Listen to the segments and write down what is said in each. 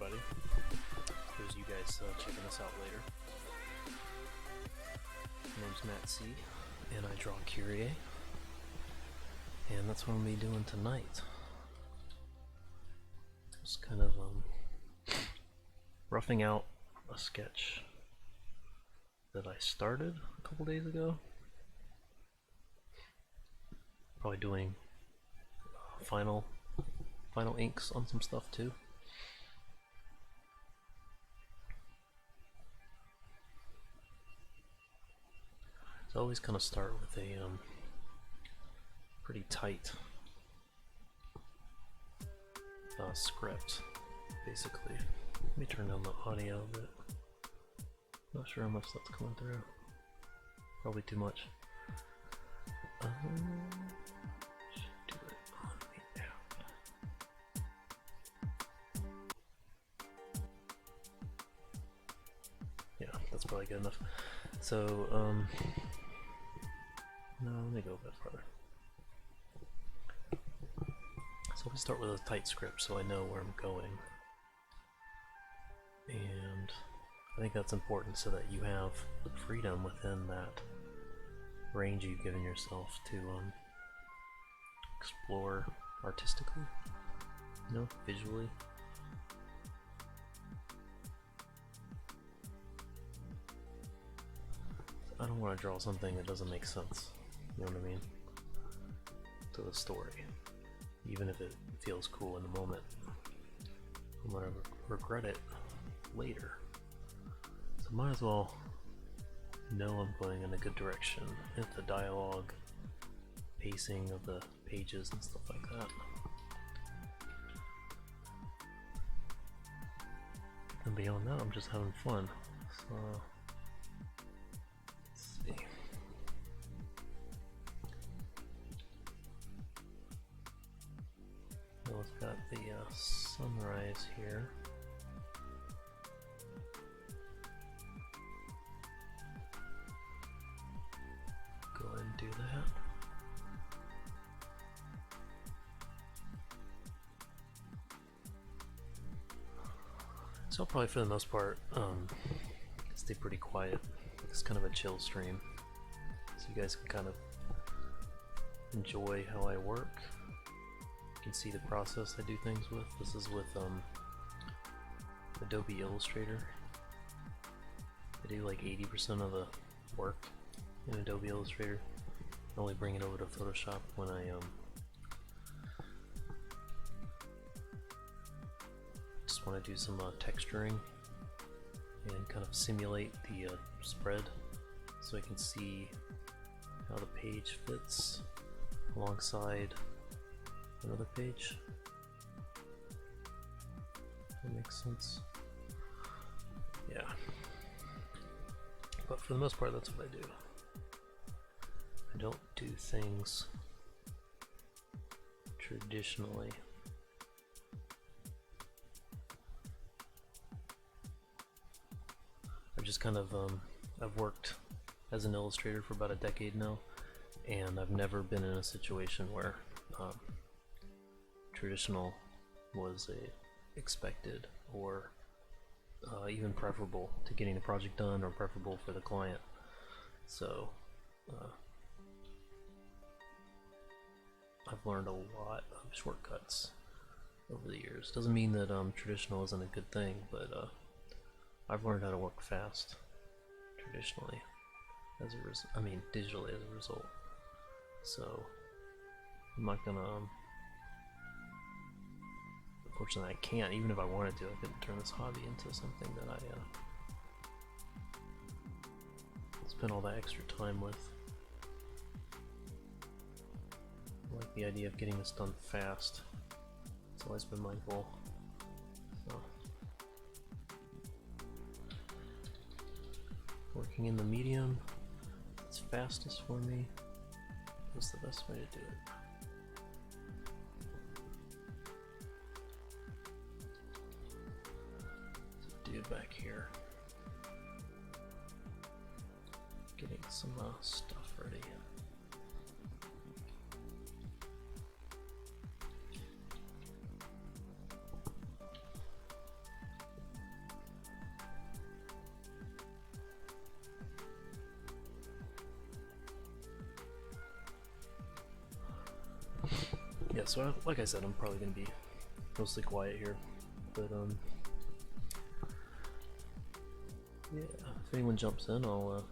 everybody. Those of you guys checking this out later. My name's Matt C, and I draw Kyrie, and that's what I'm going to be doing tonight. Just kind of roughing out a sketch that I started a couple days ago. Probably doing final inks on some stuff too. So I always kind of start with a pretty tight script, basically. Let me turn down the audio a bit. Not sure how much that's coming through. Probably too much. Should do it on the out. Yeah, that's probably good enough. So, no, let me go a bit further. So we start with a tight script so I know where I'm going. And I think that's important so that you have freedom within that range you've given yourself to explore artistically, visually. I don't want to draw something that doesn't make sense, you know what I mean, to the story. Even if it feels cool in the moment, I'm going to regret it later. So might as well know I'm going in a good direction if the dialogue, pacing of the pages and stuff like that. And beyond that, I'm just having fun. So let's see. Well, we've got the sunrise here. Go ahead and do that. So I'll probably, for the most part, stay pretty quiet. It's kind of a chill stream, so you guys can kind of enjoy how I work. You can see the process I do things with. This is with Adobe Illustrator. I do like 80% of the work in Adobe Illustrator. I only bring it over to Photoshop when I just want to do some texturing and kind of simulate the spread so I can see how the page fits alongside another page. That makes sense. Yeah. But for the most part, that's what I do. I don't do things traditionally. I've just kind of, I've worked as an illustrator for about a decade now, and I've never been in a situation where traditional was expected or even preferable to getting the project done or preferable for the client. So I've learned a lot of shortcuts over the years. Doesn't mean that traditional isn't a good thing, but I've learned how to work fast traditionally digitally as a result. So I'm not gonna unfortunately I can't, even if I wanted to, I couldn't turn this hobby into something that I spend all that extra time with. I like the idea of getting this done fast. It's always been my goal. So, working in the medium that's fastest for me is the best way to do it. So dude back here getting some stuff ready. Yeah, so like I said, I'm probably gonna be mostly quiet here, but yeah, if anyone jumps in, I'll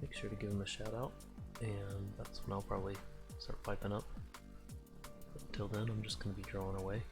make sure to give them a shout out, and that's when I'll probably start piping up. But until then, I'm just gonna be drawing away.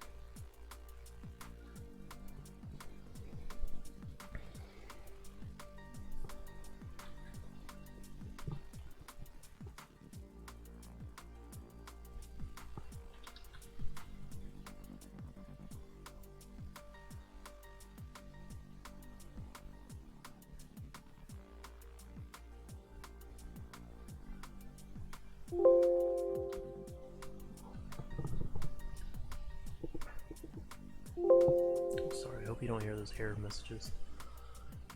Sorry, I hope you don't hear those error messages.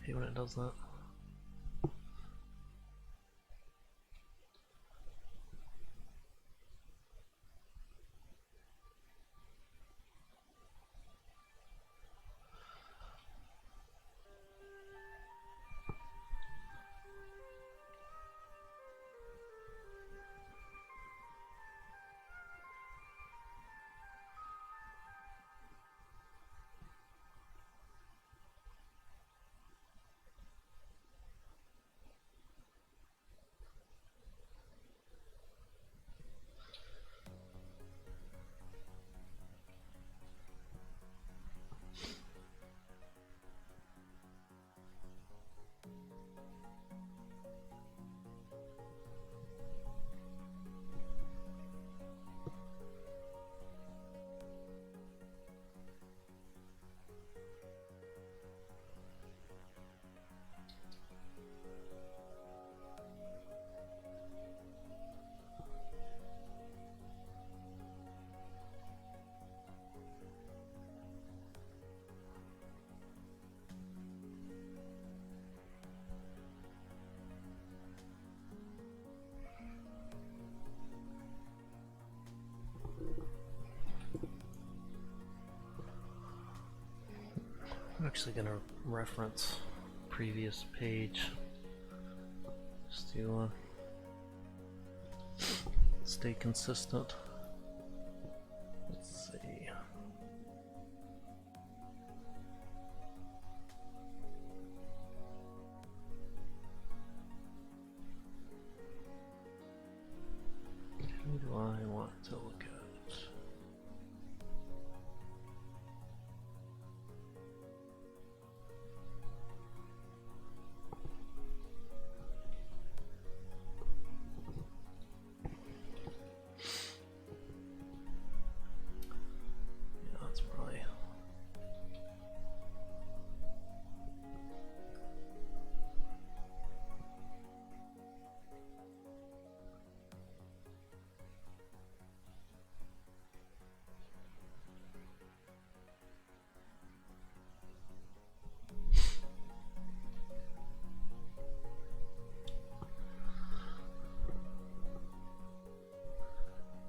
I hate when it does that. I'm actually going to reference previous page just to stay consistent. Let's see. Who do I want to look at?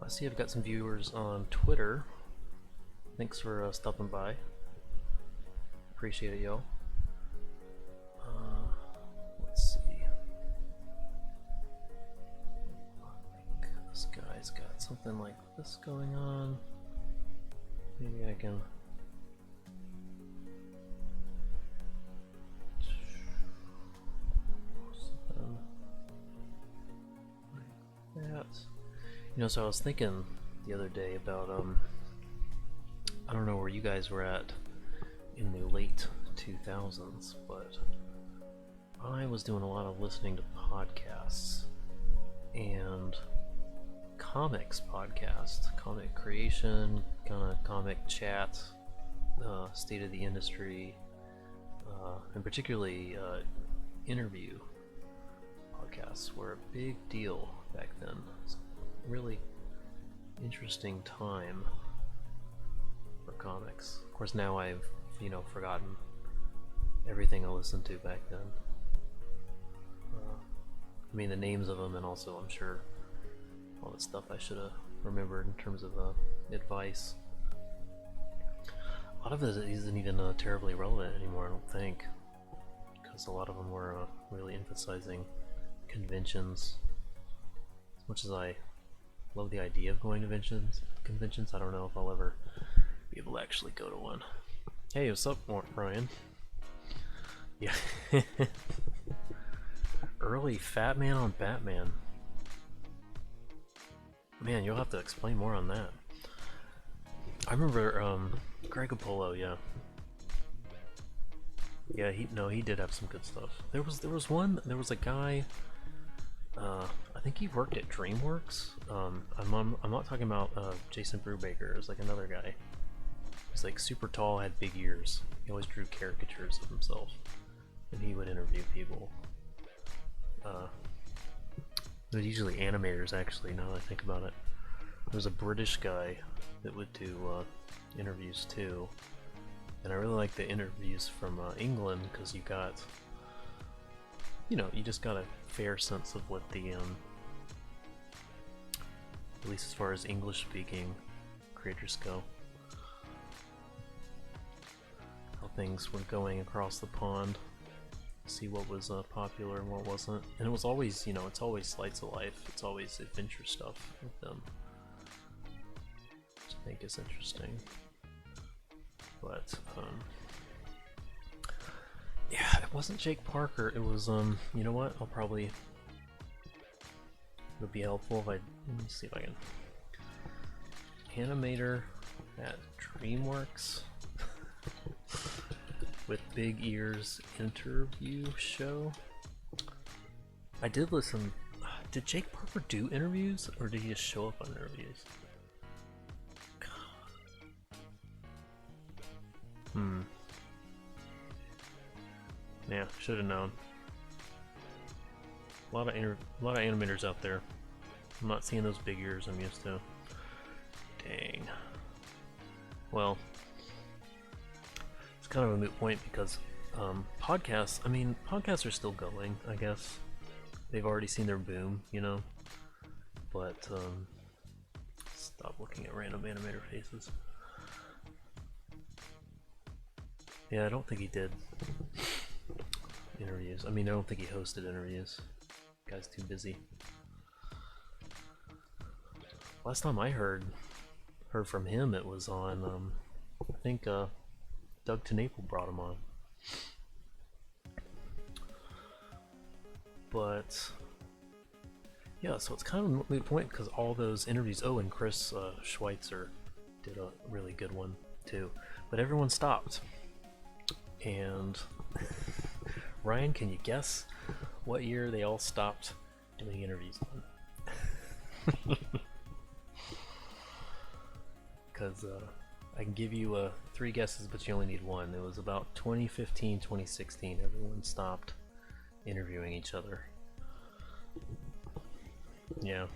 I see I've got some viewers on Twitter. Thanks for stopping by. Appreciate it, yo. Let's see. I think this guy's got something like this going on. Maybe I can... something like that. You know, so I was thinking the other day about, I don't know where you guys were at in the late 2000s, but I was doing a lot of listening to podcasts and comics podcast, comic creation, kind of comic chat, state of the industry, and particularly interview podcasts were a big deal back then. It's a really interesting time for comics. Of course, now I've, you know, forgotten everything I listened to back then. I mean, the names of them, and also I'm sure all the stuff I should have remembered in terms of advice. A lot of it isn't even terribly relevant anymore, I don't think, because a lot of them were really emphasizing conventions. As much as I Love the idea of going to conventions. I don't know if I'll ever be able to actually go to one. Hey, what's up, Ryan? Yeah. Early Fat Man on Batman. Man, you'll have to explain more on that. I remember Greg Apollo, yeah. Yeah, he did have some good stuff. There was a guy, I think he worked at DreamWorks. I'm not talking about Jason Brubaker. It was like another guy. He's like super tall, had big ears. He always drew caricatures of himself, and he would interview people. It was usually animators, actually, now that I think about it. There was a British guy that would do interviews too, and I really like the interviews from England, because you just got a fair sense of what the, at least as far as English-speaking creators go, how things were going across the pond. See what was popular and what wasn't, and it was always, it's always slice of life. It's always adventure stuff with them, which I think is interesting. But yeah, it wasn't Jake Parker. It was you know what? It would be helpful if let me see if I can. Animator at DreamWorks. With big ears interview show. I did listen. Did Jake Parker do interviews, or did he just show up on interviews? God. Yeah, should have known. A lot of animators out there. I'm not seeing those big ears I'm used to. Dang. Well, it's kind of a moot point, because podcasts are still going, I guess. They've already seen their boom, but stop looking at random animator faces. Yeah, I don't think he did interviews. I don't think he hosted interviews. Guy's too busy. Last time I heard from him, it was on I think Doug TenNapel brought him on. But yeah, so it's kind of a moot point, because all those interviews. Oh, and Chris Schweitzer did a really good one too. But everyone stopped. And Ryan, can you guess what year they all stopped doing interviews on? Because I can give you 3 guesses, but you only need one. It was about 2015, 2016. Everyone stopped interviewing each other. Yeah.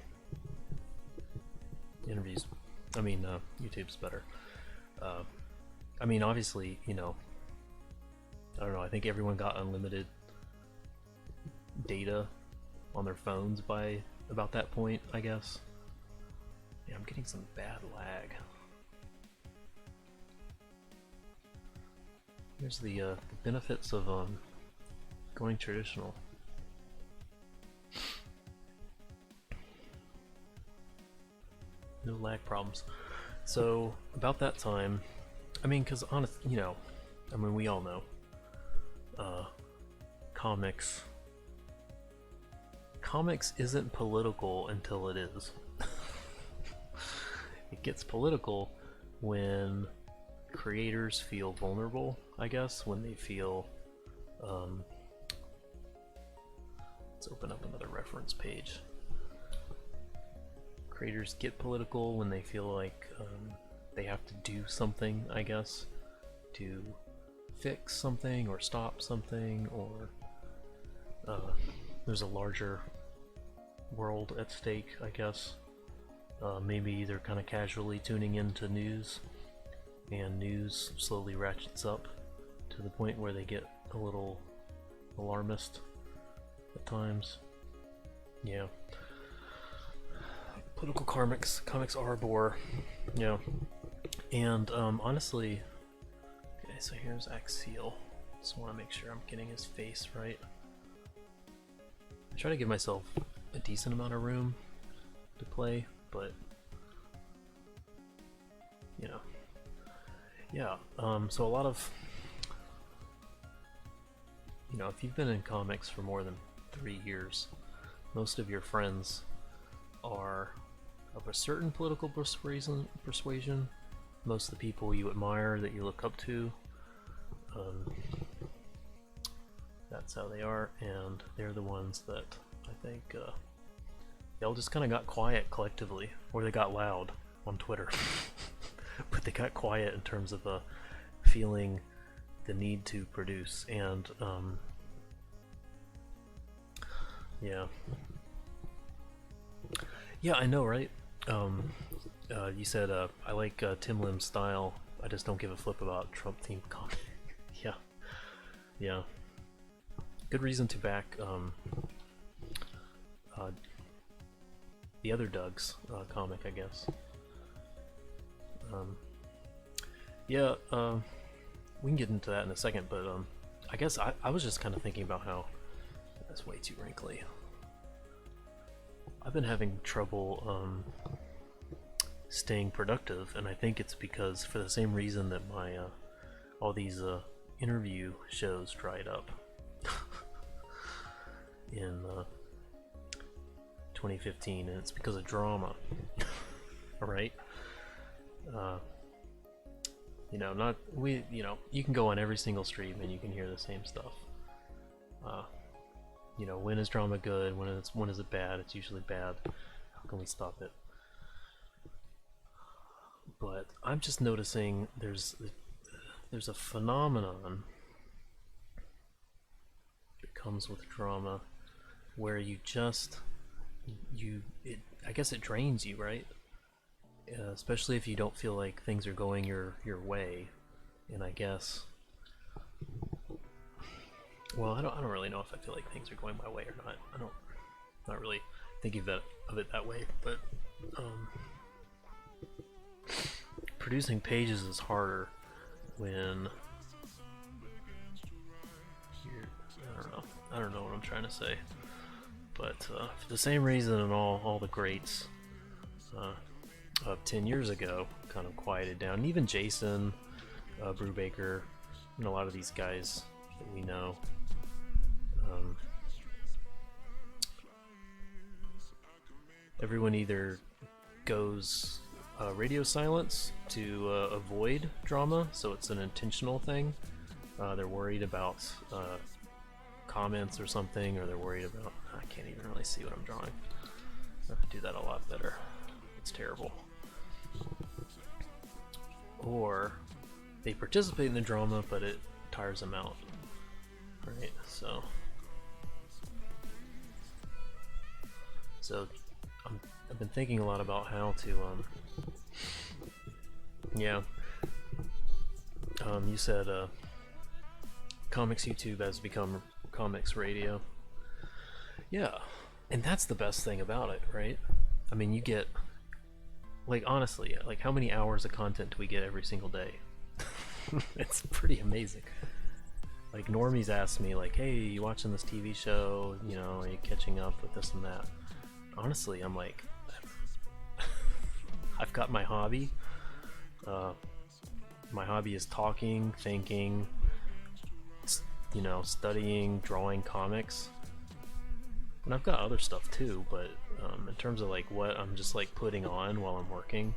Interviews. YouTube's better. Obviously, I don't know, I think everyone got unlimited data on their phones by about that point, I guess. Yeah, I'm getting some bad lag. Here's the benefits of going traditional. No lag problems. So about that time, because we all know, comics isn't political until it is. It gets political when creators feel vulnerable, I guess, when they feel let's open up another reference page. Creators get political when they feel like they have to do something, I guess, to fix something or stop something, or there's a larger world at stake, I guess. Maybe they're kind of casually tuning into news, and news slowly ratchets up to the point where they get a little alarmist at times. Yeah. Political comics are a bore. Yeah. And honestly, okay, so here's Axial. Just want to make sure I'm getting his face right. I try to give myself a decent amount of room to play, but you know, yeah. So a lot of, you know, if you've been in comics for more than 3 years, most of your friends are of a certain political persuasion. Most of the people you admire, that you look up to, that's how they are, and they're the ones that I think they all just kind of got quiet collectively, or they got loud on Twitter, but they got quiet in terms of feeling the need to produce. And yeah, I know, right? You said I like Tim Lim's style. I just don't give a flip about Trump-themed comic. yeah. Good reason to back the other Doug's comic, I guess. We can get into that in a second, but I guess I was just kind of thinking about how that's way too wrinkly. I've been having trouble staying productive, and I think it's because, for the same reason that my all these interview shows dried up in 2015, and it's because of drama. Alright? You know, you can go on every single stream and you can hear the same stuff. You know, when is drama good? When is it bad? It's usually bad. How can we stop it? But I'm just noticing there's a phenomenon that comes with drama where I guess it drains you, right? Especially if you don't feel like things are going your way. And I guess, well, I don't really know if I feel like things are going my way or not. Not really thinking of it that way, but producing pages is harder when I don't know what I'm trying to say, but for the same reason, and all the greats of 10 years ago kind of quieted down. And even Jason Brubaker and a lot of these guys that we know, everyone either goes radio silence to avoid drama, so it's an intentional thing. They're worried about comments or something, or they're worried about, I can't even really see what I'm drawing. I have to do that a lot better. It's terrible. Or they participate in the drama, but it tires them out. Right? So I've been thinking a lot about how to you said comics YouTube has become comics radio. Yeah, and that's the best thing about it, right? I mean, you get, like, honestly, like, how many hours of content do we get every single day? It's pretty amazing. Like, normies ask me, like, hey, you watching this TV show? You know, are you catching up with this and that? Honestly, I'm like, I've got my hobby. My hobby is talking, thinking, you know, studying, drawing comics. And I've got other stuff too, but in terms of like what I'm just like putting on while I'm working,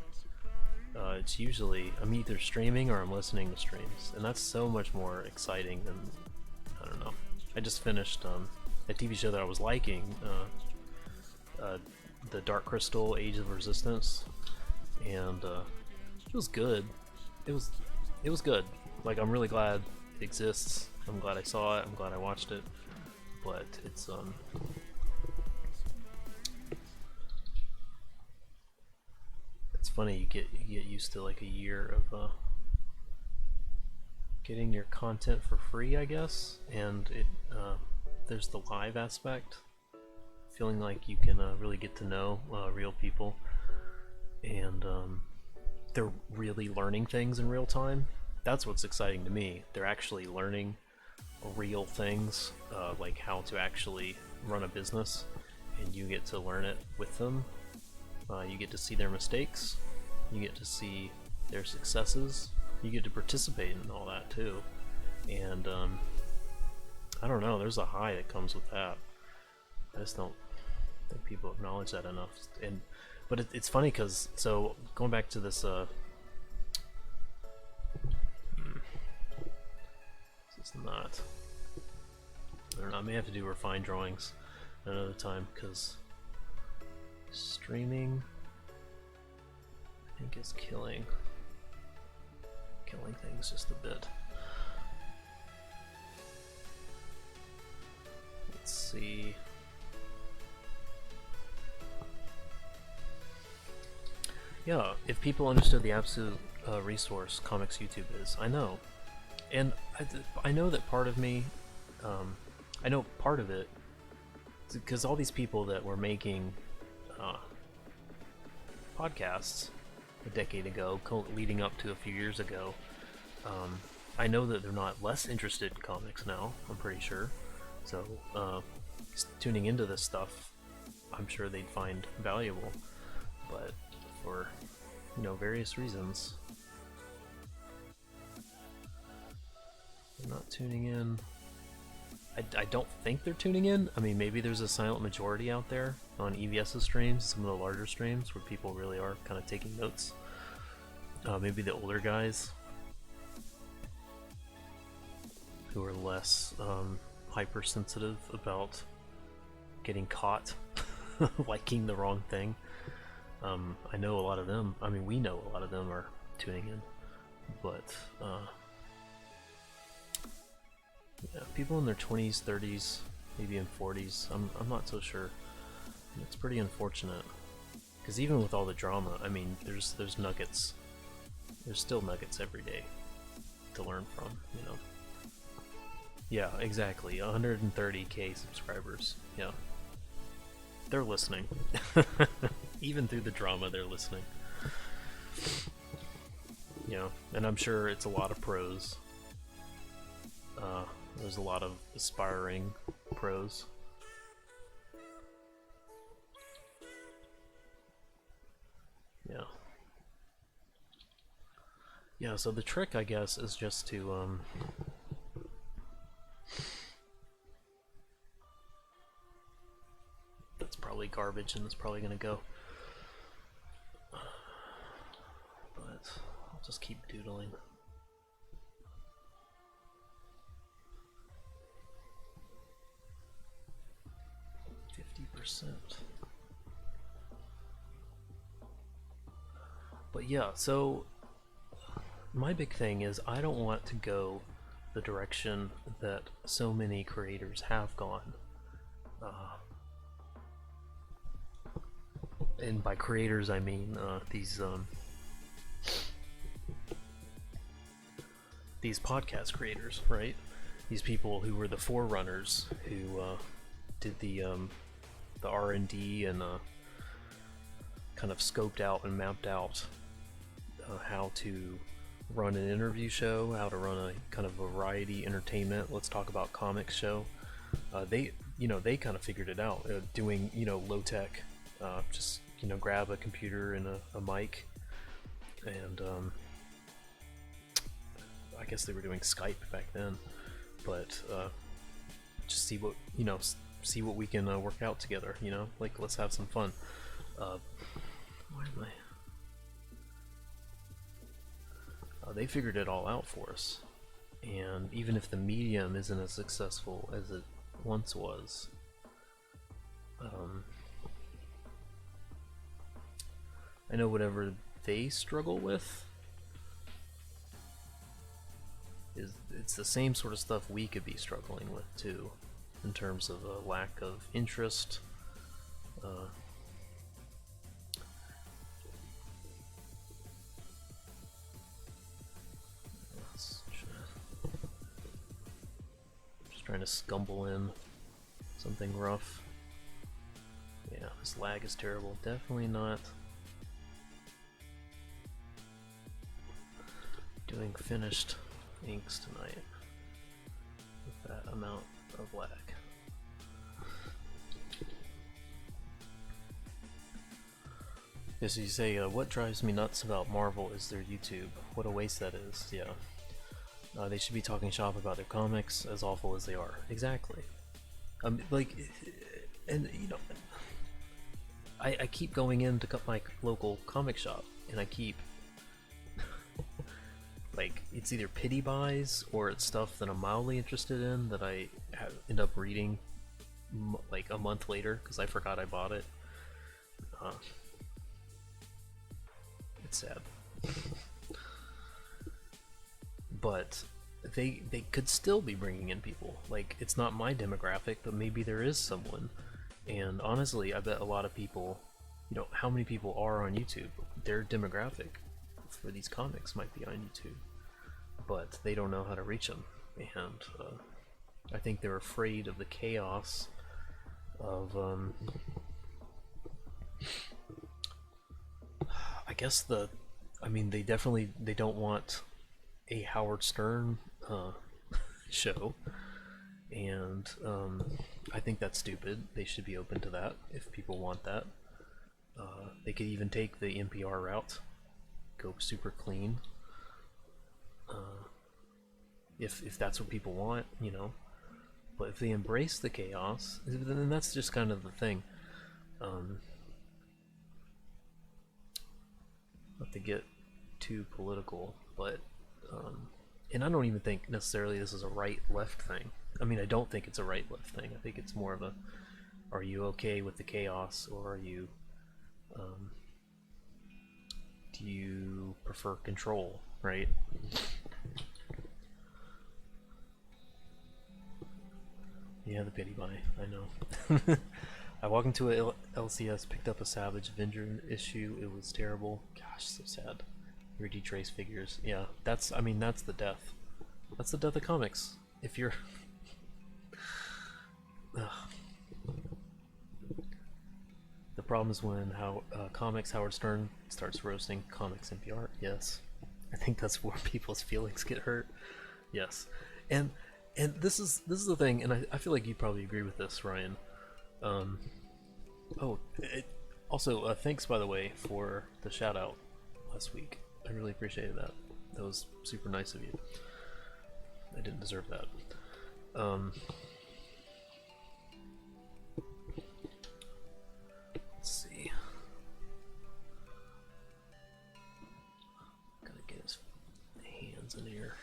it's usually I'm either streaming or I'm listening to streams, and that's so much more exciting than, I don't know. I just finished a TV show that I was liking, the Dark Crystal: Age of Resistance, and it was good. It was good. Like, I'm really glad it exists. I'm glad I saw it. I'm glad I watched it. But it's funny, you get used to like a year of getting your content for free, I guess, and there's the live aspect, feeling like you can really get to know real people, and they're really learning things in real time. That's what's exciting to me. They're actually learning real things, like how to actually run a business, and you get to learn it with them. You get to see their mistakes, you get to see their successes, you get to participate in all that too. And I don't know, there's a high that comes with that. I just don't think people acknowledge that enough. But it's funny because, so going back to this, this is not, I don't know, I may have to do refined drawings another time because streaming, I think, is killing things just a bit. Let's see. Yeah, if people understood the absolute resource comics YouTube is, I know. And I know that part of me, I know part of it, because all these people that were making podcasts a decade ago, leading up to a few years ago, I know that they're not less interested in comics now, I'm pretty sure. So, tuning into this stuff, I'm sure they'd find valuable. But for, you know, various reasons, they're not tuning in. I don't think they're tuning in. I mean, maybe there's a silent majority out there on EVS's streams, some of the larger streams, where people really are kind of taking notes. Maybe the older guys who are less hypersensitive about getting caught liking the wrong thing. I know a lot of them, I mean, we know a lot of them are tuning in, but yeah, people in their 20s, 30s, maybe in 40s, I'm not so sure. It's pretty unfortunate, because even with all the drama, I mean, there's nuggets, there's still nuggets every day to learn from, you know. Yeah, exactly, 130k subscribers, yeah. They're listening. Even through the drama, they're listening. You know, and I'm sure it's a lot of pros. There's a lot of aspiring pros. Yeah. Yeah, so the trick, I guess, is just to, that's probably garbage and it's probably gonna go. But I'll just keep doodling. But yeah, so my big thing is I don't want to go the direction that so many creators have gone. And by creators I mean these podcast creators, right? These people who were the forerunners, who did the R&D and kind of scoped out and mapped out how to run an interview show, how to run a kind of variety entertainment, let's talk about comics show. They kind of figured it out, doing, low tech, just, grab a computer and a mic, and I guess they were doing Skype back then, but just see what we can work out together, like, let's have some fun. Why am I? They figured it all out for us, and even if the medium isn't as successful as it once was, I know whatever they struggle with it's the same sort of stuff we could be struggling with too, in terms of a lack of interest. Just trying to scumble in something rough. Yeah, this lag is terrible. Definitely not doing finished inks tonight with that amount of lag. Yes, you say, what drives me nuts about Marvel is their YouTube. What a waste that is, yeah. They should be talking shop about their comics, as awful as they are. Exactly. Like, and you know, I keep going in to cut my local comic shop, and I keep, like, it's either pity buys or it's stuff that I'm mildly interested in that I end up reading like a month later because I forgot I bought it. It's sad. But they could still be bringing in people. Like, it's not my demographic, but maybe there is someone. And honestly, I bet a lot of people, you know, how many people are on YouTube? Their demographic for these comics might be on YouTube, but they don't know how to reach them. And I think they're afraid of the chaos of, I guess they don't want a Howard Stern show, and I think that's stupid. They should be open to that if people want that. They could even take the NPR route, go super clean, if that's what people want, you know. But if they embrace the chaos, then that's just kind of the thing. Not to get too political, but and I don't even think necessarily this is a right-left thing. I mean, I don't think it's a right-left thing. I think it's more of a, are you okay with the chaos, or are you, do you prefer control, right? Yeah, the pity buy, I know. I walked into a LCS, picked up a Savage Avenger issue. It was terrible. Gosh, so sad. 3D trace figures. Yeah, that's the death. That's the death of comics. If you're... The problem is when comics Howard Stern starts roasting comics NPR. Yes. I think that's where people's feelings get hurt. Yes. And this is the thing, and I feel like you probably agree with this, Ryan. Also, thanks, by the way, for the shout out last week. I really appreciated that. That was super nice of you. I didn't deserve that. Let's see. Gotta get his hands in here.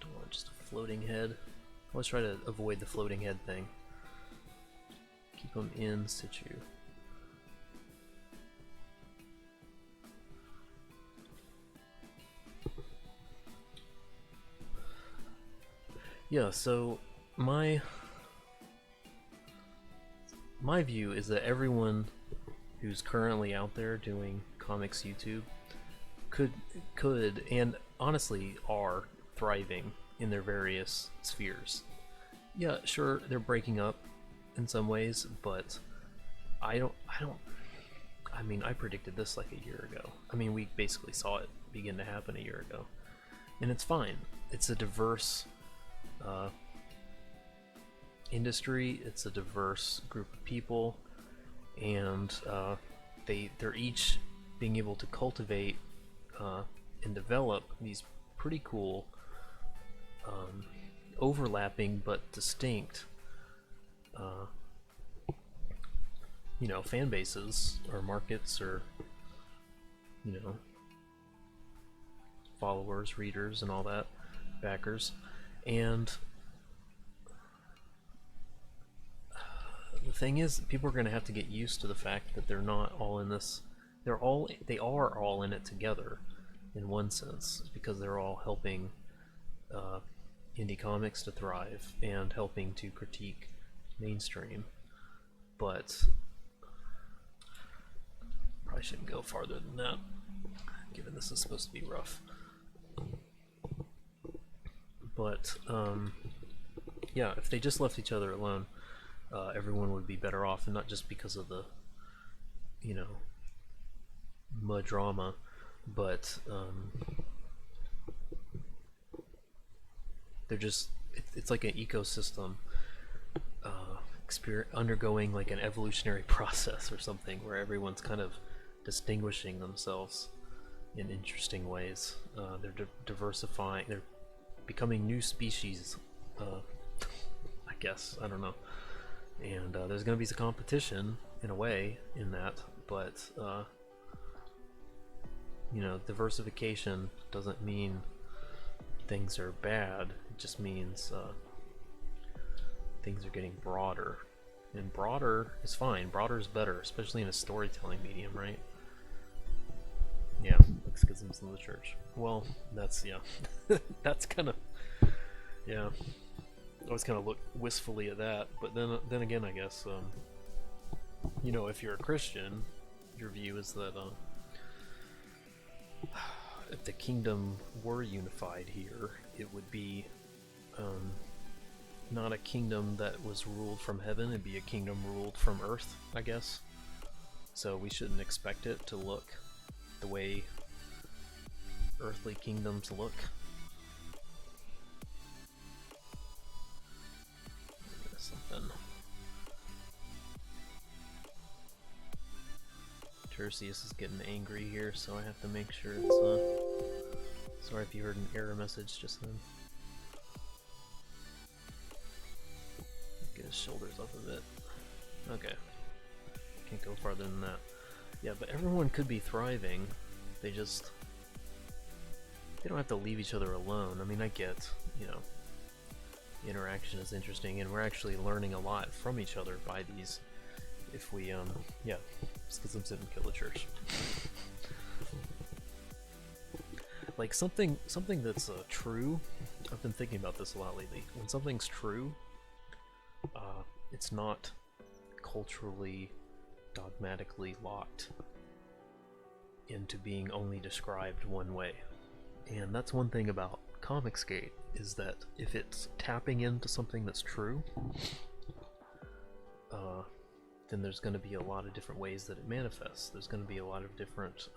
Don't want just a floating head. I always try to avoid the floating head thing. Keep them in situ. Yeah, so my view is that everyone who's currently out there doing comics YouTube could and honestly are thriving in their various spheres. Yeah, sure, they're breaking up in some ways, but I mean, I predicted this like a year ago. I mean, we basically saw it begin to happen a year ago, and it's fine. It's a diverse industry. It's a diverse group of people, and they're each being able to cultivate and develop these pretty cool overlapping but distinct you know, fan bases or markets, or, you know, followers, readers, and all that, backers. And the thing is, people are going to have to get used to the fact that they're not all in this. They are all in it together, in one sense, because they're all helping indie comics to thrive and helping to critique mainstream. But probably shouldn't go farther than that, given this is supposed to be rough. But yeah, if they just left each other alone, everyone would be better off, and not just because of the, you know, mud drama, but they're just, it's like an ecosystem undergoing like an evolutionary process or something, where everyone's kind of distinguishing themselves in interesting ways. They're diversifying. They're becoming new species. I guess, I don't know. And there's going to be some competition in a way in that, but you know, diversification doesn't mean things are bad. It just means things are getting broader, and broader is fine. Broader is better, especially in a storytelling medium, right? Yeah, like schisms in the church. Well, that's, yeah, that's kind of, yeah. I always kind of look wistfully at that, but then again, I guess, you know, if you're a Christian, your view is that if the kingdom were unified here, it would be not a kingdom that was ruled from heaven, it'd be a kingdom ruled from earth, I guess. So we shouldn't expect it to look the way earthly kingdoms look. Something. Tertius is getting angry here, so I have to make sure it's sorry if you heard an error message just then. Get his shoulders up a bit. Okay. Can't go farther than that. Yeah, but everyone could be thriving. They don't have to leave each other alone. I mean, I get, you know, interaction is interesting, and we're actually learning a lot from each other by these. If we, yeah, schisms didn't kill the church. Like something that's true. I've been thinking about this a lot lately. When something's true, it's not culturally, dogmatically locked into being only described one way. And that's one thing about Comicsgate, is that if it's tapping into something that's true, then there's going to be a lot of different ways that it manifests. There's going to be a lot of different,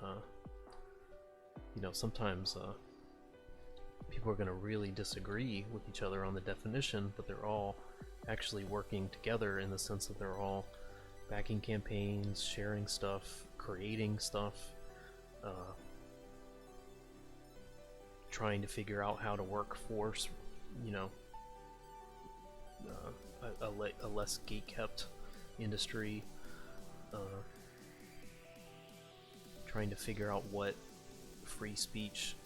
you know, sometimes people are going to really disagree with each other on the definition, but they're all actually working together in the sense that they're all backing campaigns, sharing stuff, creating stuff, trying to figure out how to work for, you know, a less gate-kept industry, trying to figure out what free speech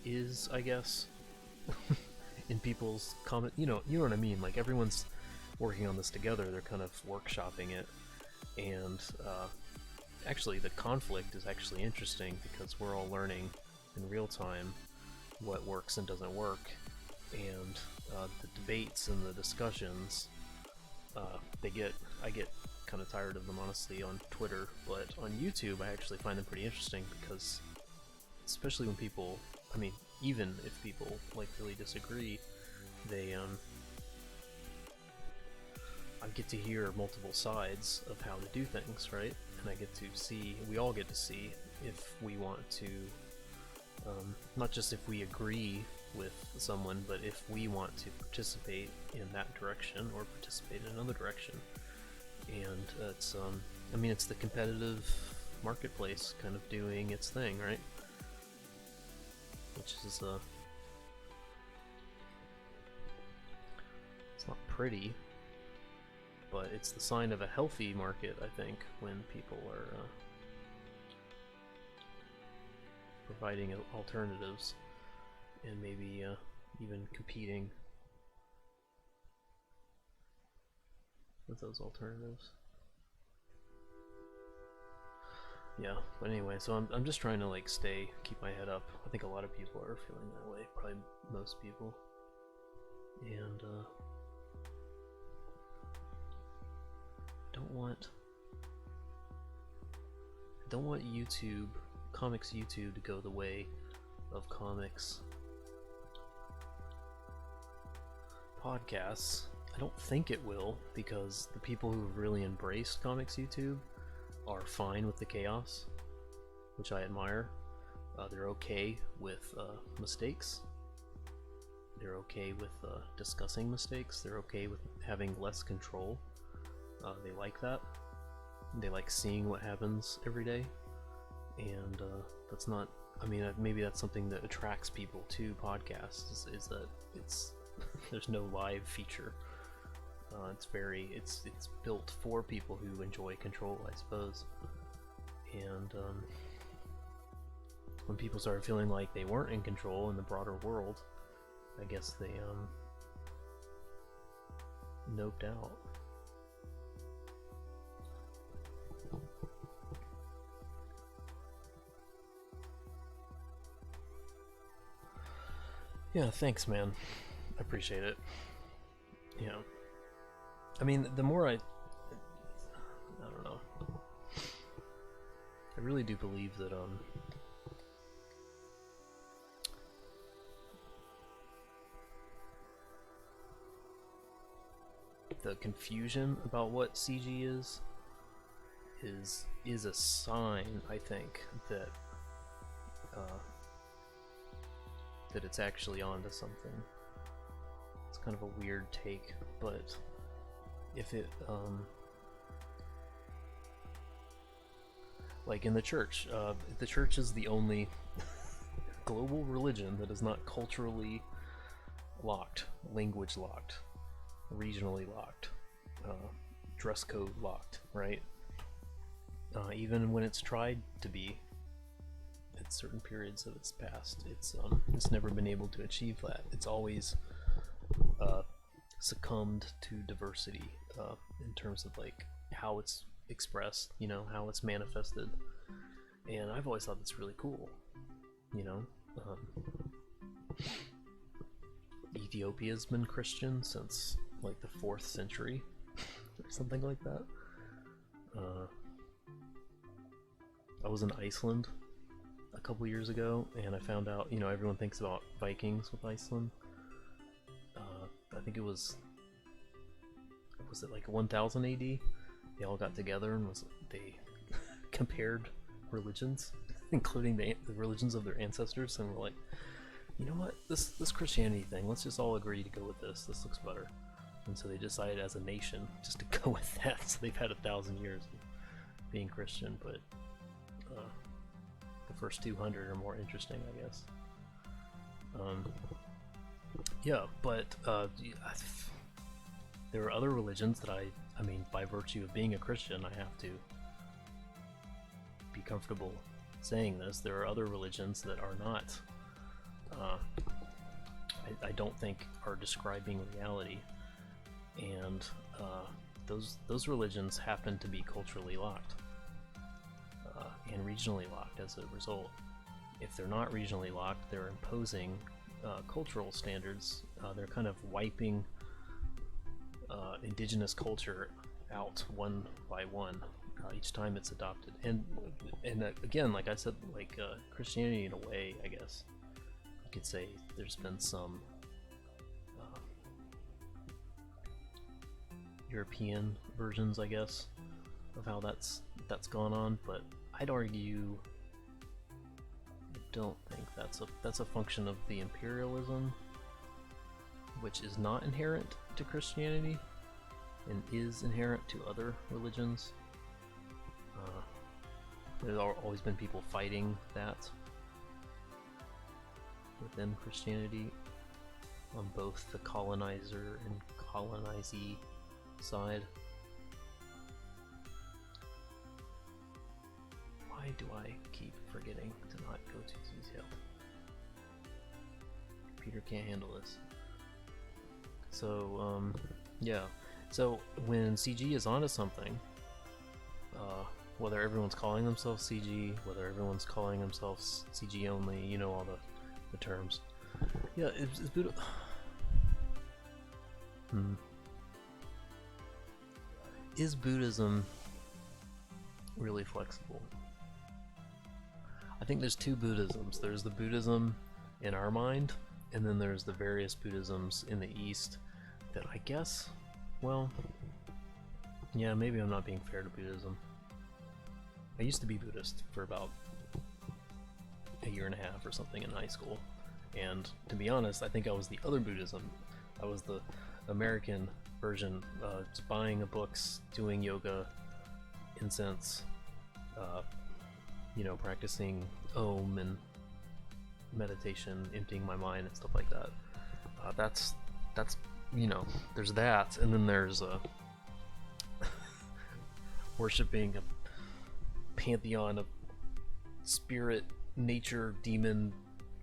is, I guess, in people's comment. You know what I mean? Like, everyone's working on this together. They're kind of workshopping it, and actually, the conflict is actually interesting because we're all learning in real time what works and doesn't work, and the debates and the discussions, I get kind of tired of them, honestly, on Twitter, but on YouTube I actually find them pretty interesting, because especially when people, I mean, even if people like really disagree, they I get to hear multiple sides of how to do things, right? And I get to see, we all get to see if we want to, not just if we agree with someone, but if we want to participate in that direction or participate in another direction. And it's, I mean, it's the competitive marketplace kind of doing its thing, right? Which is, it's not pretty, but it's the sign of a healthy market, I think, when people are providing alternatives and maybe even competing with those alternatives. Yeah, but anyway, so I'm just trying to like keep my head up. I think a lot of people are feeling that way, probably most people. And I don't want YouTube, comics YouTube, to go the way of comics podcasts. I don't think it will, because the people who've really embraced comics YouTube are fine with the chaos, which I admire. They're okay with mistakes. They're okay with discussing mistakes. They're okay with having less control. They like that. They like seeing what happens every day and that's not. I mean, maybe that's something that attracts people to podcasts is that it's there's no live feature. It's built for people who enjoy control, I suppose. And when people started feeling like they weren't in control in the broader world, I guess they noped out. Yeah, thanks, man. I appreciate it. Yeah. I mean, the more I don't know. I really do believe that the confusion about what CG is a sign, I think, that that it's actually onto something. It's kind of a weird take, but if it like in the church is the only global religion that is not culturally locked, language locked, regionally locked, dress code locked, right? Even when it's tried to be at certain periods of its past, it's never been able to achieve that. It's always succumbed to diversity in terms of like how it's expressed, you know, how it's manifested. And I've always thought that's really cool, you know. Ethiopia's been Christian since like the 4th century or something like that. I was in Iceland a couple years ago, and I found out, you know, everyone thinks about Vikings with Iceland. I think it was it like 1000 AD? They all got together and they compared religions, including the religions of their ancestors, and were like, you know what, this Christianity thing, let's just all agree to go with this. This looks better. And so they decided as a nation just to go with that. So they've had 1,000 years of being Christian, but the first 200 are more interesting, I guess. Yeah, but there are other religions that I mean, by virtue of being a Christian, I have to be comfortable saying this. There are other religions that are not, I don't think, are describing reality, and those religions happen to be culturally locked and regionally locked as a result. If they're not regionally locked, they're imposing cultural standards. They're kind of wiping indigenous culture out one by one each time it's adopted. And again, like I said, like Christianity, in a way, I guess you could say there's been some European versions, I guess, of how that's gone on, but I'd argue I don't think that's a function of the imperialism, which is not inherent to Christianity and is inherent to other religions. There's always been people fighting that within Christianity on both the colonizer and colonizee side. Why do I keep forgetting to not go too detailed? Computer can't handle this. So, yeah. So when CG is onto something, whether everyone's calling themselves CG, whether everyone's calling themselves CG only, you know, all the terms. Yeah, it's Buddha. Is Buddhism really flexible? I think there's two Buddhisms. There's the Buddhism in our mind, and then there's the various Buddhisms in the East that I guess, well, yeah, maybe I'm not being fair to Buddhism. I used to be Buddhist for about a year and a half or something in high school, and to be honest, I think I was the other Buddhism. I was the American version, just buying books, doing yoga, incense, you know, practicing Om and meditation, emptying my mind and stuff like that. That's you know, there's that, and then there's worshiping a pantheon of spirit, nature, demon,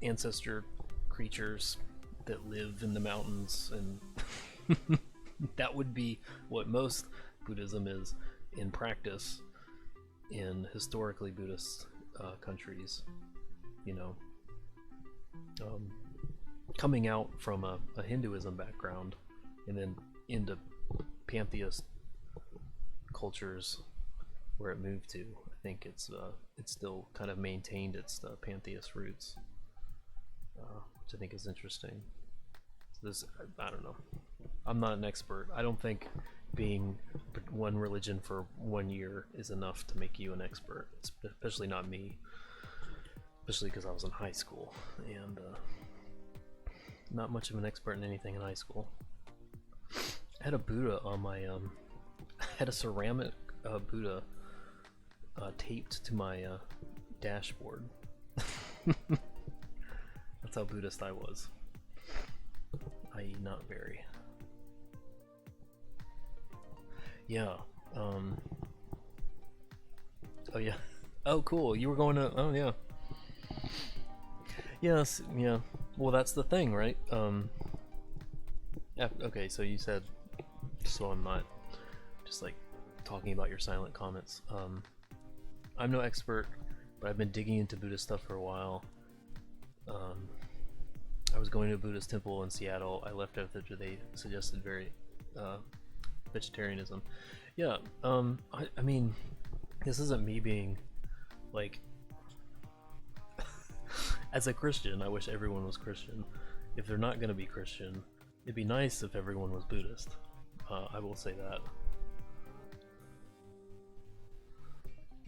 ancestor creatures that live in the mountains, and that would be what most Buddhism is in practice in historically Buddhist countries, you know. Coming out from a Hinduism background and then into pantheist cultures where it moved to, I think it's still kind of maintained its pantheist roots, which I think is interesting. This, I don't know. I'm not an expert. I don't think being one religion for 1 year is enough to make you an expert, especially not me. Especially because I was in high school and not much of an expert in anything in high school. I had a Buddha on my I had a ceramic Buddha taped to my dashboard. That's how Buddhist I was. I.e. not very. Yeah. Oh yeah. Oh cool. You were going to. Oh yeah. Yes. Yeah. Well, that's the thing, right? Okay. So you said, so I'm not just like talking about your silent comments. I'm no expert, but I've been digging into Buddhist stuff for a while. I was going to a Buddhist temple in Seattle. I left after they suggested vegetarianism. Yeah, I mean, this isn't me being like, as a Christian, I wish everyone was Christian. If they're not gonna be Christian, it'd be nice if everyone was Buddhist. I will say that.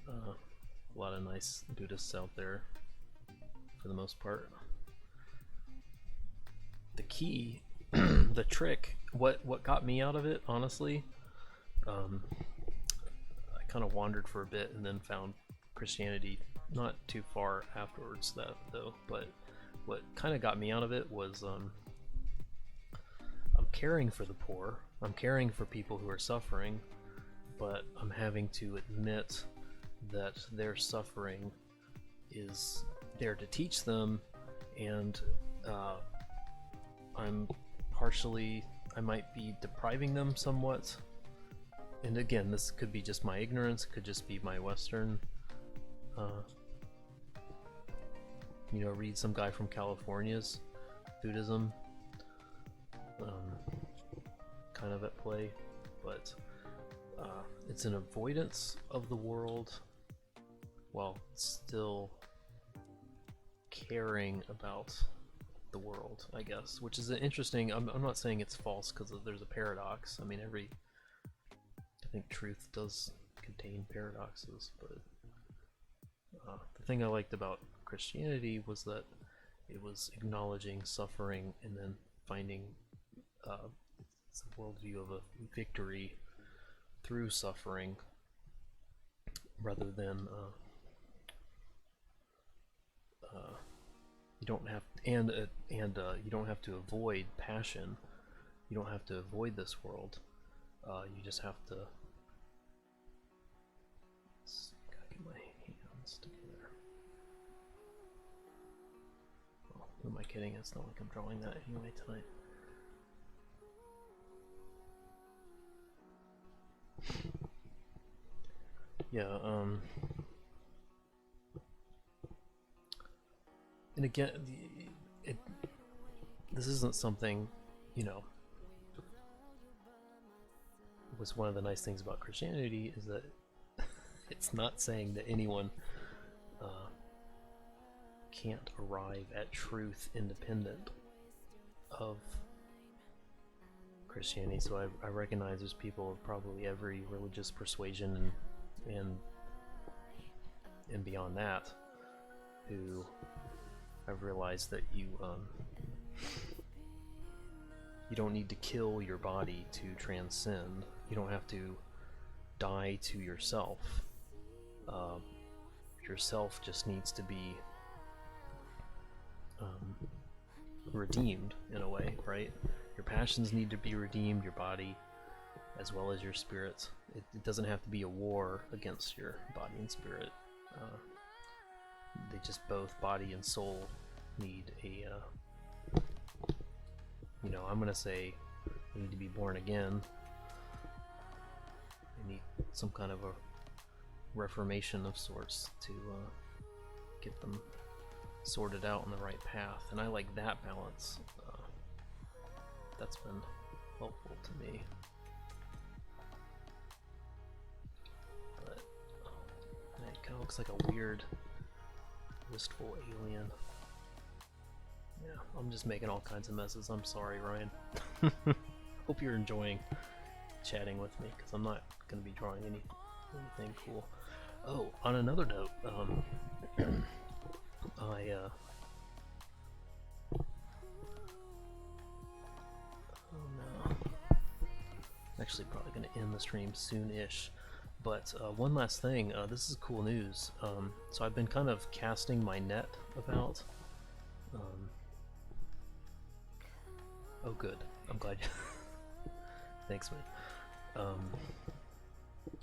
A lot of nice Buddhists out there, for the most part. The key, the trick, what got me out of it, honestly, I kind of wandered for a bit and then found Christianity not too far afterwards, that though. But what kind of got me out of it was I'm caring for the poor, I'm caring for people who are suffering, but I'm having to admit that their suffering is there to teach them, and I might be depriving them somewhat. And again, this could be just my ignorance, it could just be my Western, read some guy from California's Buddhism, kind of at play, but it's an avoidance of the world while still caring about the world, I guess, which is an interesting. I'm not saying it's false because there's a paradox. I mean, I think truth does contain paradoxes, but the thing I liked about Christianity was that it was acknowledging suffering and then finding it's a worldview of a victory through suffering, rather than you don't have you don't have to avoid passion. You don't have to avoid this world. You just have to. Gotta get my hands together. Well, who am I kidding? It's not like I'm drawing that anyway tonight. Yeah, and again, this isn't something, was one of the nice things about Christianity is that it's not saying that anyone can't arrive at truth independent of Christianity. So I recognize there's people of probably every religious persuasion and beyond that who have realized that you don't need to kill your body to transcend. You don't have to die to yourself. yourself just needs to be redeemed in a way, right? Your passions need to be redeemed, your body as well as your spirit. It doesn't have to be a war against your body and spirit. They just both, body and soul, need a, you know, I'm gonna say they need to be born again. They need some kind of a reformation of sorts to get them sorted out on the right path, and I like that balance. That's been helpful to me. But it kind of looks like a weird, wistful alien. Yeah, I'm just making all kinds of messes. I'm sorry, Ryan. Hope you're enjoying chatting with me, because I'm not going to be drawing anything cool. Oh, on another note, oh no. I'm actually probably going to end the stream soon-ish. But one last thing, this is cool news. So I've been kind of casting my net about. Oh good, I'm glad you... Thanks, man.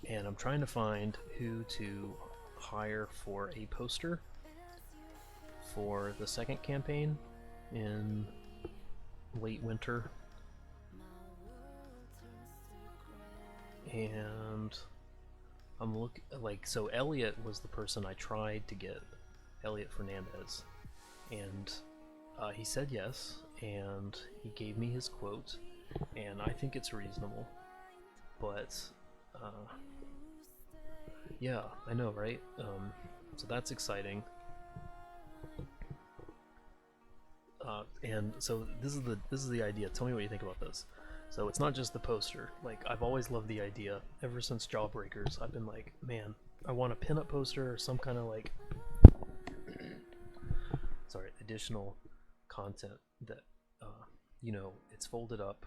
And I'm trying to find who to hire for a poster for the second campaign in late winter. And I'm looking, like, so Elliot was the person I tried to get, Elliot Fernandez, and he said yes, and he gave me his quote, and I think it's reasonable, but yeah, I know, right? So that's exciting. And so this is the idea. Tell me what you think about this. So it's not just the poster. Like, I've always loved the idea. Ever since Jawbreakers, I've been like, man, I want a pinup poster or some kind of like sorry, additional content that you know, it's folded up,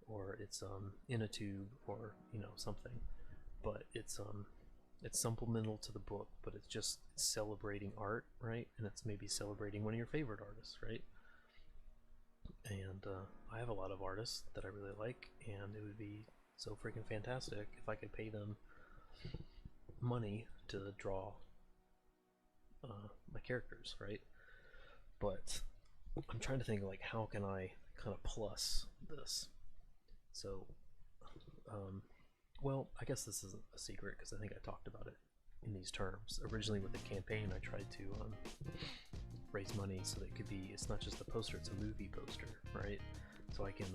or it's in a tube, or you know, something, but it's supplemental to the book, but it's just celebrating art, right? And it's maybe celebrating one of your favorite artists, right? And I have a lot of artists that I really like, and it would be so freaking fantastic if I could pay them money to draw my characters, right? But I'm trying to think, like, how can I kind of plus this? So, well, I guess this isn't a secret because I think I talked about it in these terms. Originally with the campaign, I tried to raise money so that it could be, it's not just a poster, it's a movie poster, right? So I can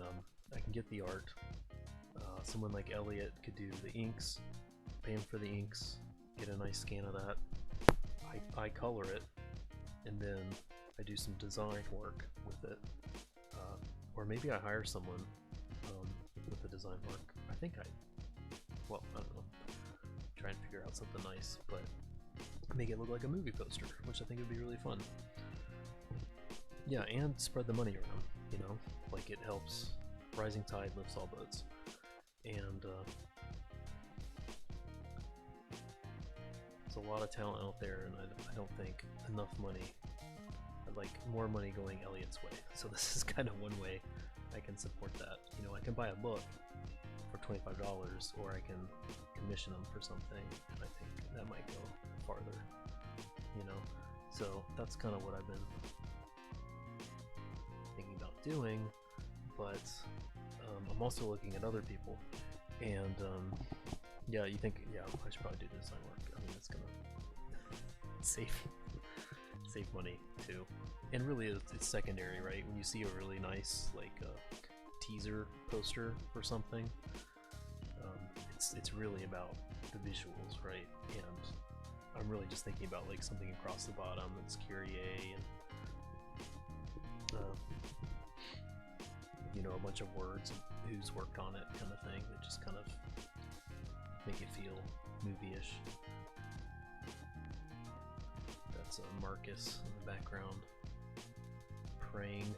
get the art. Someone like Elliot could do the inks, pay him for the inks, get a nice scan of that. I color it, and then I do some design work with it. Or maybe I hire someone with the design work. I think well, I don't know. Try and figure out something nice, but make it look like a movie poster, which I think would be really fun. Yeah, and spread the money around, you know? Like, it helps. Rising tide lifts all boats. And there's a lot of talent out there, and I don't think enough money. I'd like more money going Elliot's way. So this is kind of one way I can support that. You know, I can buy a book for $25, or I can commission them for something. I think that might go farther, you know? So that's kind of what I've been thinking about doing, but I'm also looking at other people, and yeah, you think, yeah, I should probably do the design work. I mean, it's gonna save money too, and really it's secondary, right? When you see a really nice like teaser poster or something, it's really about the visuals, right? And I'm really just thinking about like something across the bottom that's Kyrie and you know, a bunch of words and who's worked on it, kind of thing, that just kind of make it feel movie-ish. That's Marcus in the background praying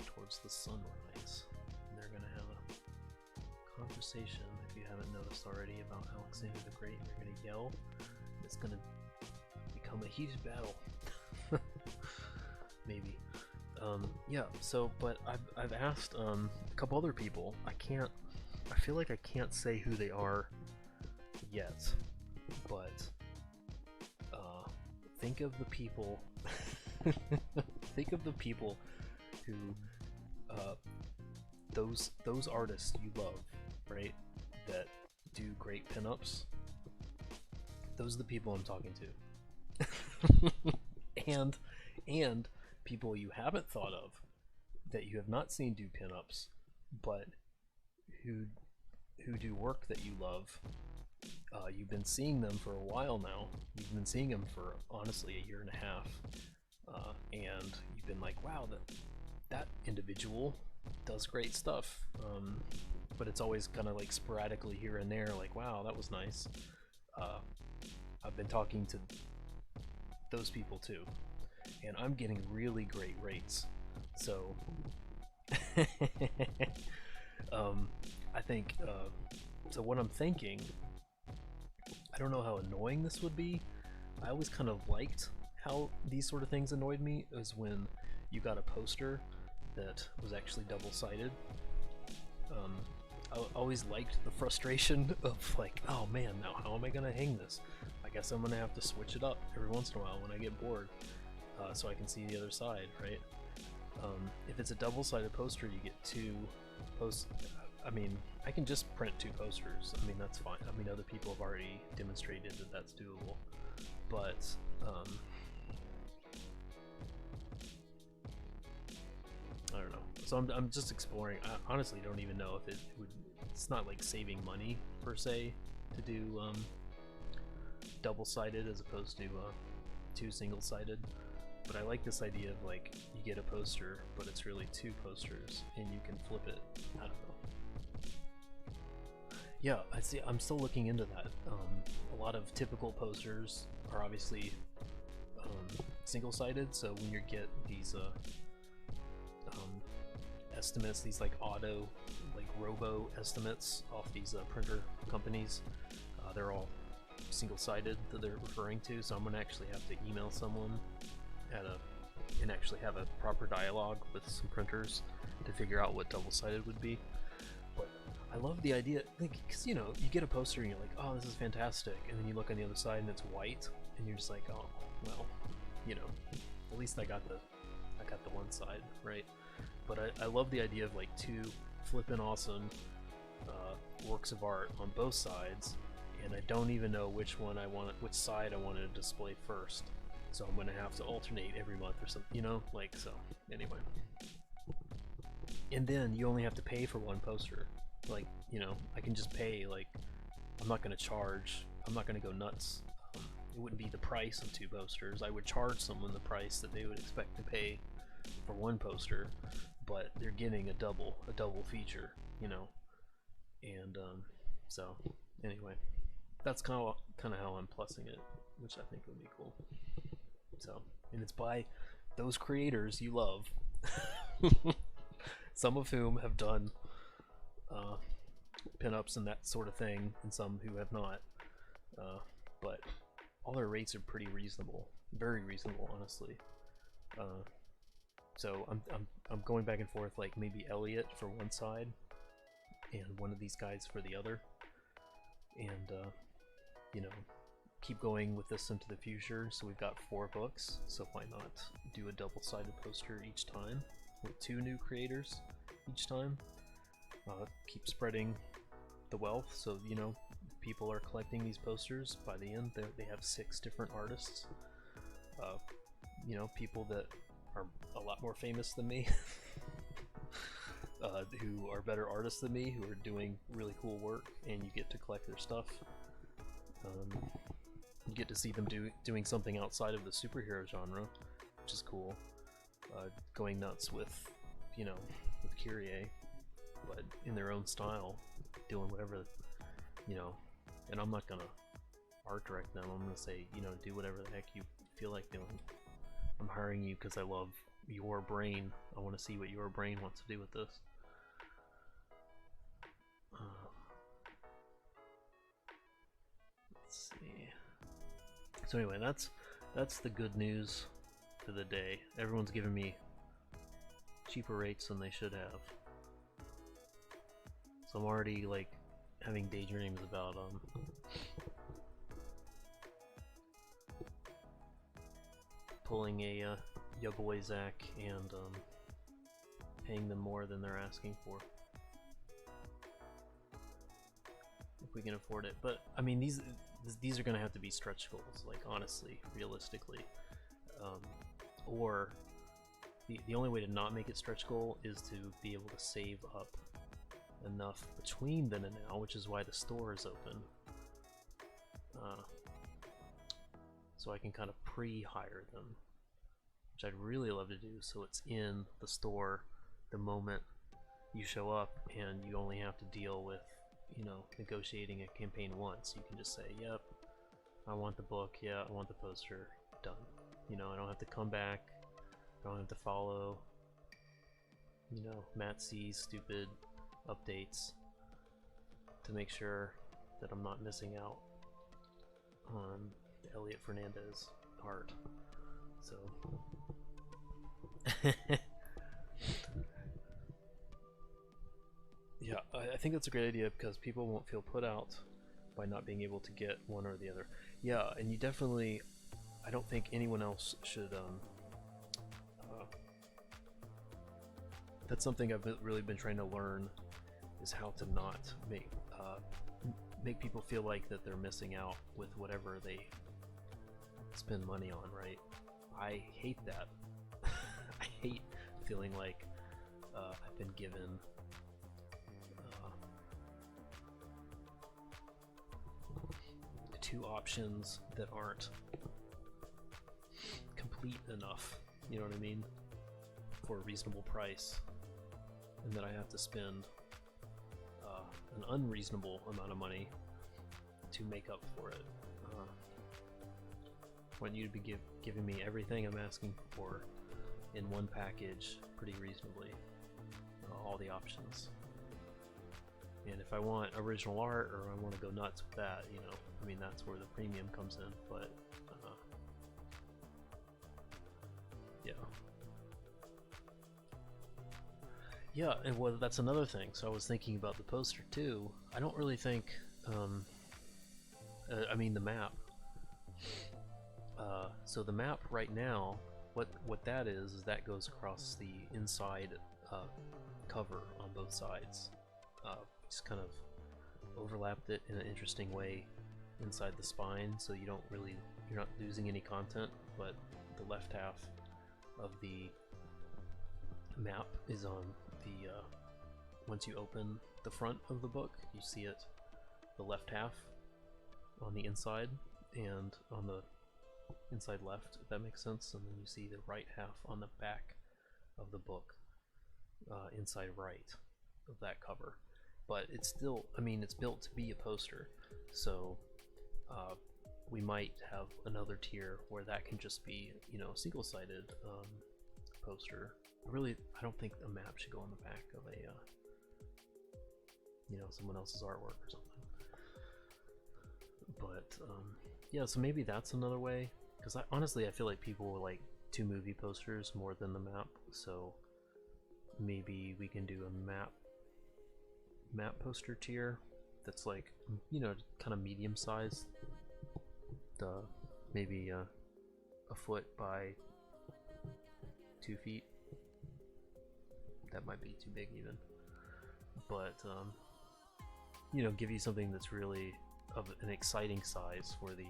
towards the sunrise. And they're gonna have a conversation, if you haven't noticed already, about Alexander the Great. They're gonna yell. It's gonna become a heated battle. Maybe. Yeah, so, but I've asked a couple other people. I feel like I can't say who they are yet, but think of the people think of the people who those artists you love, right, that do great pinups. Those are the people I'm talking to. and people you haven't thought of that you have not seen do pinups, but who do work that you love. You've been seeing them for a while now. You've been seeing them for honestly a year and a half, and you've been like, wow, that individual does great stuff. But it's always kind of like sporadically here and there, like, wow, that was nice. I've been talking to those people too, and I'm getting really great rates. So I think so what I'm thinking, I don't know how annoying this would be. I always kind of liked how these sort of things annoyed me, is when you got a poster that was actually double-sided. I always liked the frustration of like, oh man, now how am I gonna hang this? I guess I'm gonna have to switch it up every once in a while when I get bored, so I can see the other side, right? If it's a double-sided poster, you get two posts. I mean, I can just print two posters. I mean, that's fine. I mean, other people have already demonstrated that that's doable. But, I don't know. So I'm just exploring. I honestly don't even know if it would... It's not like saving money, per se, to do double-sided as opposed to two single-sided. But I like this idea of, like, you get a poster, but it's really two posters, and you can flip it. I don't know. Yeah, I see. I'm still looking into that. A lot of typical posters are obviously single-sided, so when you get these estimates, these like robo estimates off these printer companies, they're all single-sided that they're referring to. So I'm gonna actually have to email someone and actually have a proper dialogue with some printers to figure out what double-sided would be. But I love the idea, because you know, you get a poster and you're like, oh, this is fantastic, and then you look on the other side and it's white, and you're just like, oh, well, you know, at least I got the one side, right? But I love the idea of like two flippin' awesome works of art on both sides, and I don't even know which side I want to display first. So I'm gonna have to alternate every month or something, you know, like, so anyway. And then you only have to pay for one poster. Like, you know, I can just pay, like, I'm not gonna charge, I'm not gonna go nuts. It wouldn't be the price of two posters. I would charge someone the price that they would expect to pay for one poster, but they're getting a double feature, you know. And so anyway, that's kind of how I'm plussing it, which I think would be cool. So, and it's by those creators you love, some of whom have done pinups and that sort of thing, and some who have not. But all their rates are pretty reasonable, very reasonable, honestly. So I'm going back and forth, like maybe Elliot for one side, and one of these guys for the other, and you know, keep going with this into the future. So we've got 4 books, so why not do a double-sided poster each time with 2 new creators each time? Keep spreading the wealth, so you know, people are collecting these posters. By the end, they have 6 different artists. You know, people that are a lot more famous than me, who are better artists than me, who are doing really cool work, and you get to collect their stuff. You get to see them doing something outside of the superhero genre, which is cool. Going nuts with, you know, with Kyrie, but in their own style, doing whatever, you know. And I'm not gonna art direct them. I'm gonna say, you know, do whatever the heck you feel like doing. I'm hiring you because I love your brain. I want to see what your brain wants to do with this. Let's see. So anyway, that's That's the good news for the day. Everyone's giving me cheaper rates than they should have. So I'm already like having daydreams about pulling a ya boy Zach and paying them more than they're asking for. If we can afford it. But I mean, these are gonna have to be stretch goals, like honestly, realistically. Or the only way to not make it stretch goal is to be able to save up enough between then and now, which is why the store is open. So I can kind of pre-hire them, which I'd really love to do, so it's in the store the moment you show up, and you only have to deal with, you know, negotiating a campaign once. You can just say, yep, I want the book, yeah, I want the poster, done. You know, I don't have to come back, I don't have to follow, you know, Matt C's stupid updates to make sure that I'm not missing out on the Elliot Fernandez art. So yeah, I think that's a great idea because people won't feel put out by not being able to get one or the other. Yeah, and you definitely, I don't think anyone else should that's something I've really been trying to learn, is how to not make people feel like that they're missing out with whatever they spend money on, right? I hate that. I hate feeling like I've been given two options that aren't complete enough, you know what I mean, for a reasonable price, and that I have to spend an unreasonable amount of money to make up for it. I want you to be giving me everything I'm asking for in one package pretty reasonably, all the options. And if I want original art, or I want to go nuts with that, you know, I mean, that's where the premium comes in, but yeah. Yeah, and well, that's another thing. So I was thinking about the poster too. I don't really think, I mean the map. So the map right now, what that is that goes across the inside cover on both sides. Just kind of overlapped it in an interesting way inside the spine, so you're not losing any content, but the left half of the map is on the once you open the front of the book, you see it, the left half on the inside and on the inside left, if that makes sense, and then you see the right half on the back of the book, inside right of that cover. But it's still, I mean, it's built to be a poster, so we might have another tier where that can just be, you know, single-sided poster. I don't think a map should go on the back of a, you know, someone else's artwork or something. But yeah, so maybe that's another way, because honestly I feel like people like 2 movie posters more than the map, so maybe we can do a map poster tier that's like, you know, kind of medium sized, maybe a foot by 2 feet. That might be too big even, but you know, give you something that's really of an exciting size for the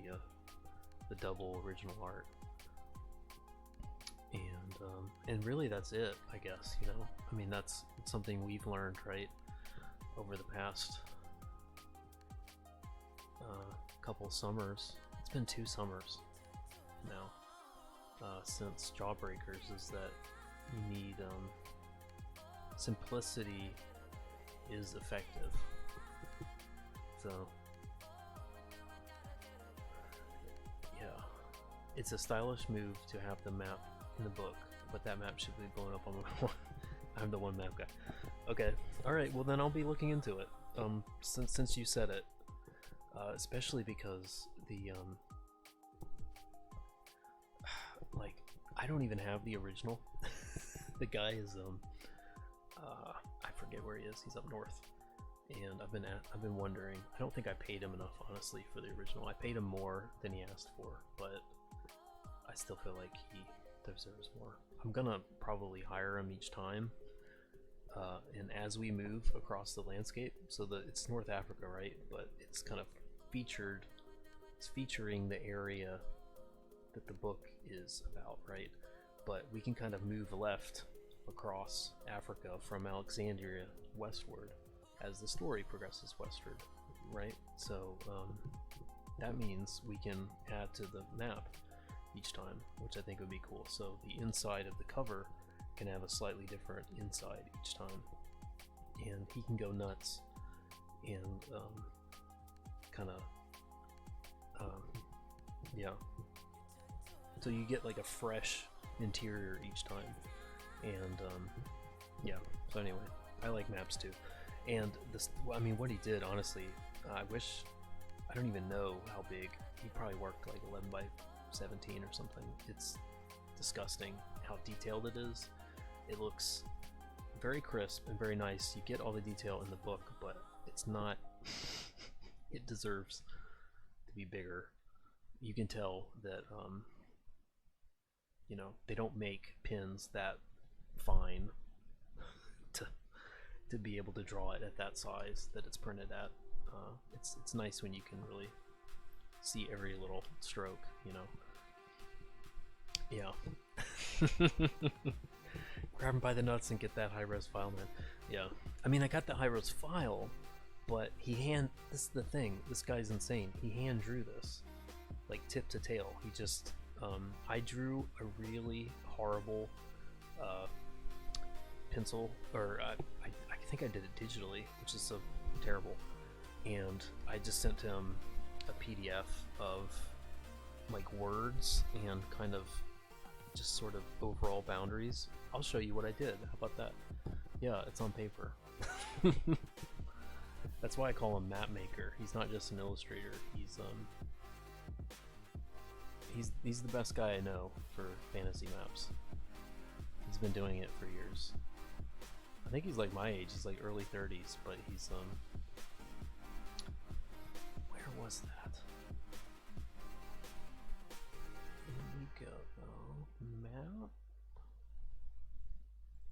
double original art. And really that's it, I guess, you know. I mean, that's something we've learned, right, over the past couple summers. It's been 2 summers now since Jawbreakers, is that you need simplicity is effective. So yeah, it's a stylish move to have the map in the book, but that map should be blown up on my one. I'm the one map guy. Okay, all right. Well, then I'll be looking into it. Since you said it, especially because like, I don't even have the original. The guy is I forget where he is. He's up north, and I've been wondering. I don't think I paid him enough, honestly, for the original. I paid him more than he asked for, but I still feel like he deserves more. I'm gonna probably hire him each time, and as we move across the landscape, so that it's North Africa, right? But it's kind of featured. It's featuring the area that the book is about, right? But we can kind of move left across Africa from Alexandria westward as the story progresses westward, right? So that means we can add to the map each time, which I think would be cool. So the inside of the cover can have a slightly different inside each time, and he can go nuts and kind of yeah. So you get like a fresh interior each time, and yeah. So anyway, I like maps too, and this. I mean, what he did, honestly, I don't even know how big. He probably worked like 11 by 17 or something. It's disgusting how detailed it is. It looks very crisp and very nice. You get all the detail in the book, but it's not. It deserves to be bigger. You can tell that you know, they don't make pins that fine to be able to draw it at that size that it's printed at. It's nice when you can really see every little stroke, you know. Yeah. Grab him by the nuts and get that high-res file, man. Yeah. I mean, I got the high-res file, but this is the thing, this guy's insane. He hand drew this, like tip to tail. He just, I drew a really horrible pencil, or I think I did it digitally, which is so terrible. And I just sent him a PDF of like words and kind of just sort of overall boundaries. I'll show you what I did. How about that? Yeah, it's on paper. That's why I call him map maker. He's not just an illustrator. He's the best guy I know for fantasy maps. He's been doing it for years. I think he's like my age. He's like early 30s, but he's where was that? Here we go.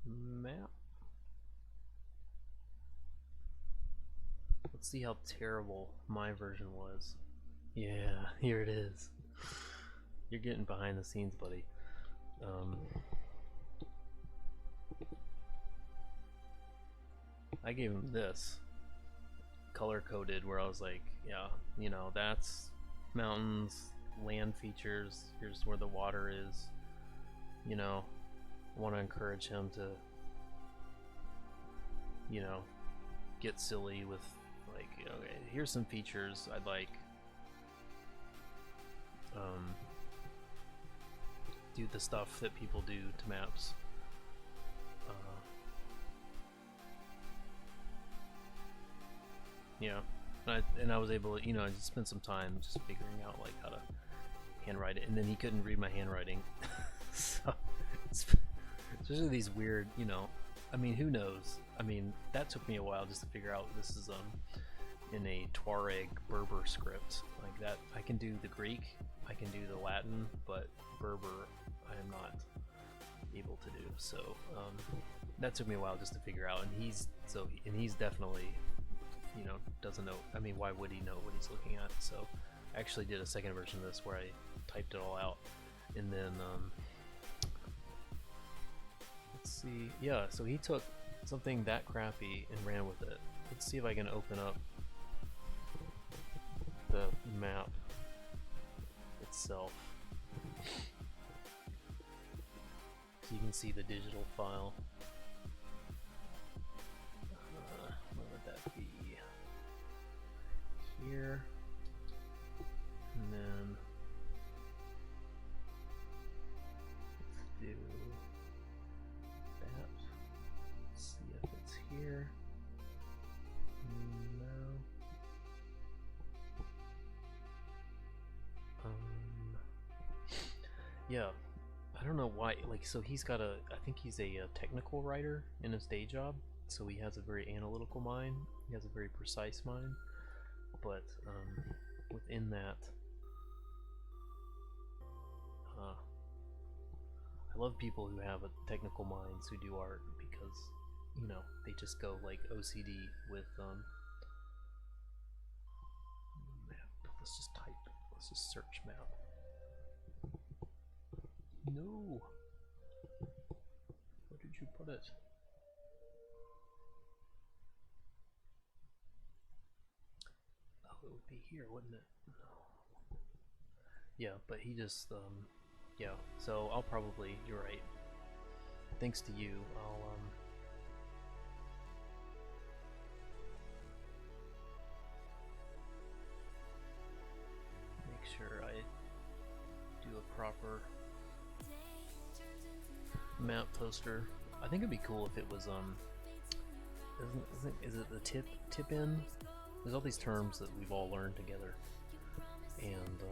Map. Let's see how terrible my version was. Yeah, here it is. You're getting behind the scenes, buddy. I gave him this color coded where I was like, yeah, you know, that's mountains, land features, here's where the water is. You know, I want to encourage him to, you know, get silly with, like, okay, here's some features I'd like. Do the stuff that people do to maps. Yeah, and I was able to, you know, I just spent some time just figuring out like how to handwrite it, and then he couldn't read my handwriting. So especially these weird, you know, I mean, who knows? I mean, that took me a while just to figure out this is in a Tuareg Berber script. Like that, I can do the Greek, I can do the Latin, but Berber I am not able to do. So that took me a while just to figure out, and he's definitely, you know, doesn't know. I mean, why would he know what he's looking at? So I actually did a second version of this where I typed it all out, and then let's see. Yeah, so he took something that crappy and ran with it. Let's see if I can open up the map itself so you can see the digital file. Where would that be? Here, and then let's do that. Let's see if it's here. No. Yeah, I don't know why, like, so he's got a, I think he's a technical writer in his day job, so he has a very analytical mind, he has a very precise mind, but within that, I love people who have a technical minds who do art, because, you know, they just go like OCD with map. Let's just type, let's just search map. No! Where did you put it? Oh, it would be here, wouldn't it? No. Yeah, but he just, yeah, so I'll probably, you're right. Thanks to you, I'll, make sure I do a proper map poster. I think it'd be cool if it was, is it the tip in? There's all these terms that we've all learned together, and,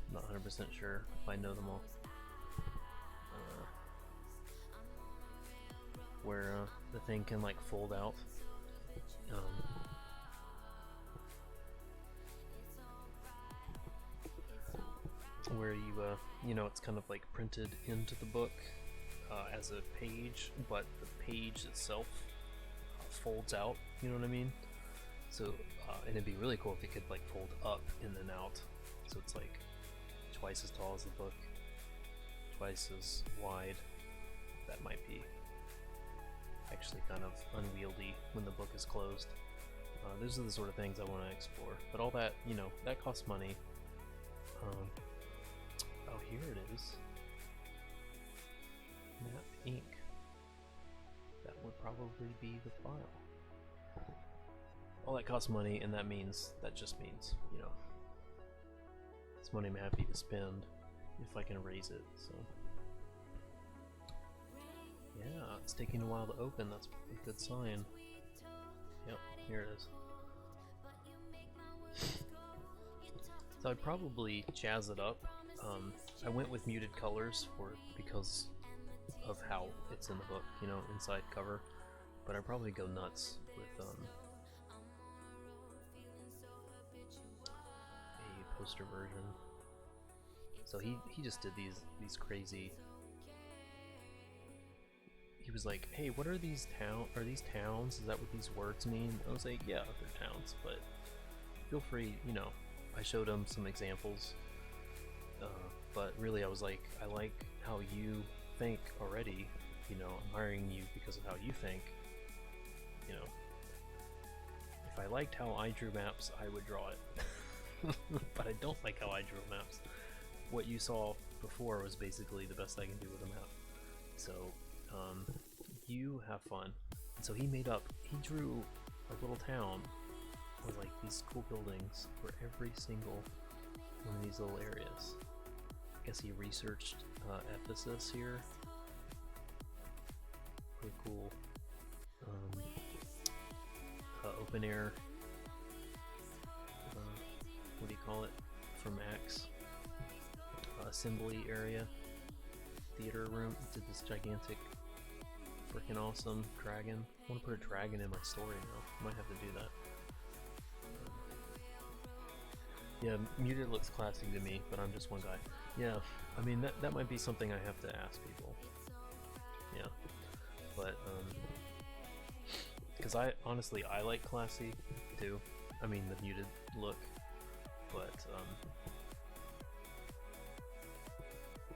I'm not 100% sure if I know them all. Where the thing can like fold out. Where you know, it's kind of like printed into the book as a page, but the page itself folds out, you know what I mean? So, and it'd be really cool if it could like fold up and then out, so it's like twice as tall as the book, twice as wide. That might be actually kind of unwieldy when the book is closed. Those are the sort of things I want to explore, but all that, you know, that costs money. Oh, here it is. Map ink. That would probably be the file. All that costs money, and that just means, you know, it's money I'm happy to spend if I can raise it, so. Yeah, it's taking a while to open, that's a good sign. Yep, here it is. So I'd probably jazz it up. I went with muted colors because of how it's in the book, you know, inside cover. But I'd probably go nuts with a poster version. So he just did these crazy. He was like, "Hey, what are these Are these towns? Is that what these words mean?" I was like, "Yeah, they're towns, but feel free, you know." I showed him some examples, but really I was like, I like how you think already, you know, I'm hiring you because of how you think, you know. If I liked how I drew maps, I would draw it, but I don't like how I drew maps. What you saw before was basically the best I can do with a map, so you have fun. And so he drew a little town with like these cool buildings for every single one of these little areas. I guess he researched Ephesus here. Pretty cool. Open air. What do you call it? For Max. Assembly area. Theater room. Did this gigantic, freaking awesome dragon. I want to put a dragon in my story now. Might have to do that. Yeah, muted looks classy to me, but I'm just one guy. Yeah, I mean, that might be something I have to ask people. Yeah, but, because honestly, I like classy, too. I mean, the muted look, but,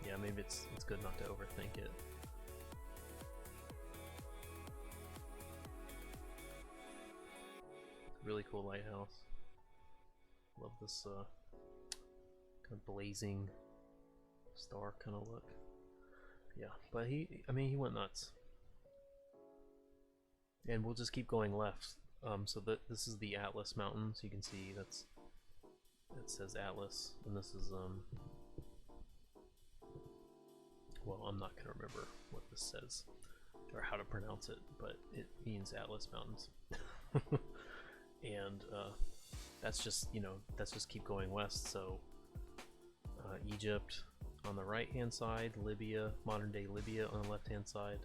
yeah, maybe it's good not to overthink it. Really cool lighthouse. Love this kind of blazing star kind of look. Yeah, but he went nuts. And we'll just keep going left. So this is the Atlas Mountains. You can see it says Atlas, and this is well, I'm not gonna remember what this says or how to pronounce it, but it means Atlas Mountains. And that's just, you know, that's just keep going west. So Egypt, on the right hand side, Libya, modern day Libya on the left hand side,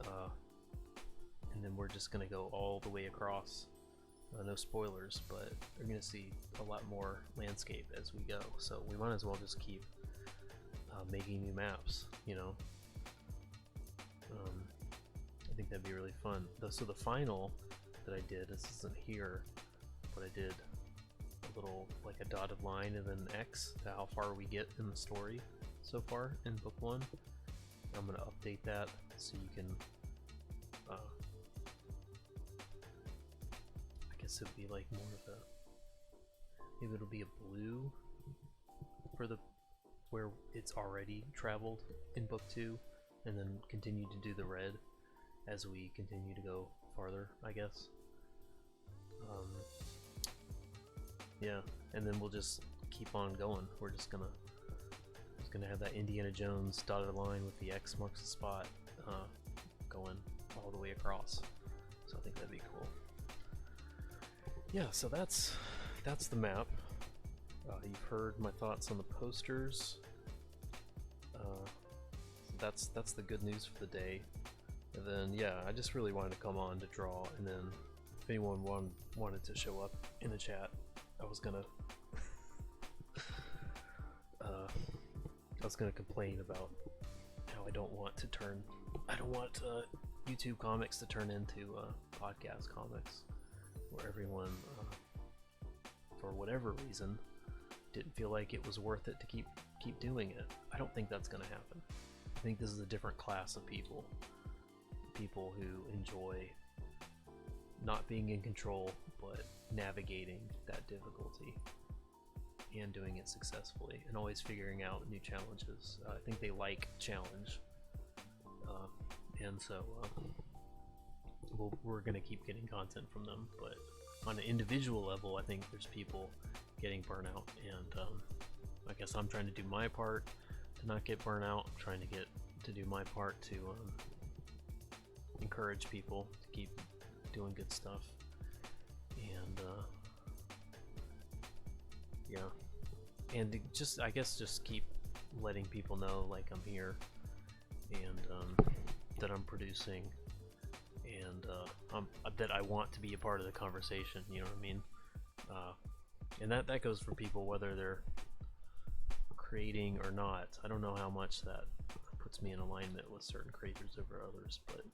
and then we're just going to go all the way across. No spoilers, but we're going to see a lot more landscape as we go, so we might as well just keep making new maps, you know. I think that'd be really fun. So the final that I did, this isn't here, but I did a little, like a dotted line and then X to how far we get in the story so far in book 1. I'm going to update that so you can, I guess it'll be like more of a, maybe it'll be a blue for the, where it's already traveled in book 2, and then continue to do the red as we continue to go farther, I guess. Yeah, and then we'll just keep on going. We're just gonna have that Indiana Jones dotted line with the X marks the spot going all the way across. So I think that'd be cool. Yeah, so that's the map. You've heard my thoughts on the posters. That's the good news for the day. And then yeah, I just really wanted to come on to draw, and then if anyone wanted to show up in the chat, I was gonna complain about how I don't want YouTube comics to turn into podcast comics, where everyone for whatever reason didn't feel like it was worth it to keep doing it. I don't think that's gonna happen. I think this is a different class of people who enjoy not being in control, but navigating that difficulty and doing it successfully, and always figuring out new challenges. I think they like challenge, and so we're going to keep getting content from them. But on an individual level, I think there's people getting burnout, and I guess I'm trying to do my part to not get burnout. I'm trying to do my part to encourage people to keep doing good stuff, and yeah, and I guess just keep letting people know, like, I'm here, and that I'm producing, and that I want to be a part of the conversation, you know what I mean? And that goes for people whether they're creating or not. I don't know how much that puts me in alignment with certain creators over others, but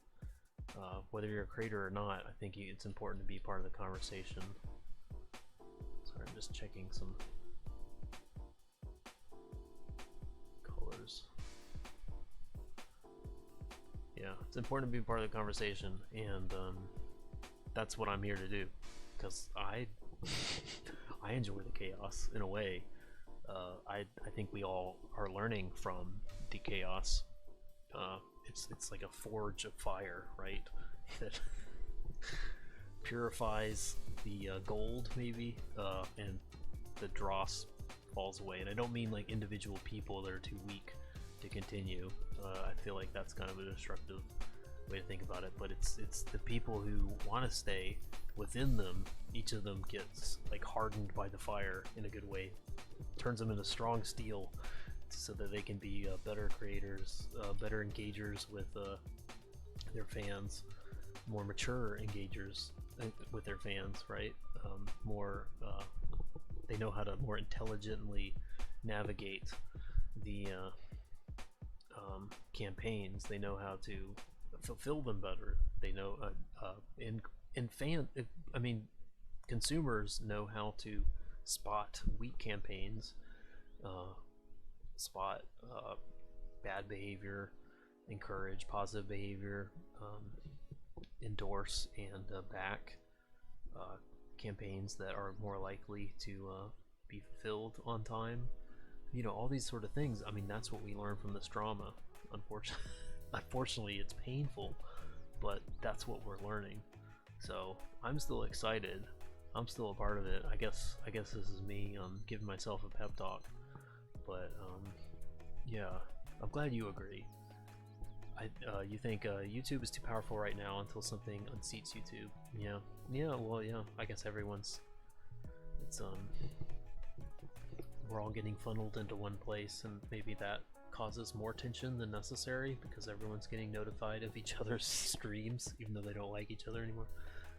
whether you're a creator or not, I think it's important to be part of the conversation. Sorry, I'm just checking some colors. Yeah, it's important to be part of the conversation, and that's what I'm here to do, because I enjoy the chaos in a way. I think we all are learning from the chaos. It's like a forge of fire, right? That purifies the gold, maybe, and the dross falls away. And I don't mean like individual people that are too weak to continue. I feel like that's kind of a destructive way to think about it, but it's the people who want to stay within them. Each of them gets like hardened by the fire in a good way, turns them into strong steel, so that they can be better creators, better engagers with their fans, more mature engagers with their fans, right? More they know how to more intelligently navigate the campaigns. They know how to fulfill them better. They know consumers know how to spot weak campaigns, spot bad behavior, encourage positive behavior, endorse and back campaigns that are more likely to be fulfilled on time. You know, all these sort of things. I mean, that's what we learn from this drama. Unfortunately, it's painful, but that's what we're learning. So I'm still excited. I'm still a part of it. I guess this is me giving myself a pep talk. But yeah, I'm glad you agree. You think YouTube is too powerful right now until something unseats YouTube. Yeah, well, yeah. I guess it's we're all getting funneled into one place, and maybe that causes more tension than necessary because everyone's getting notified of each other's streams, even though they don't like each other anymore.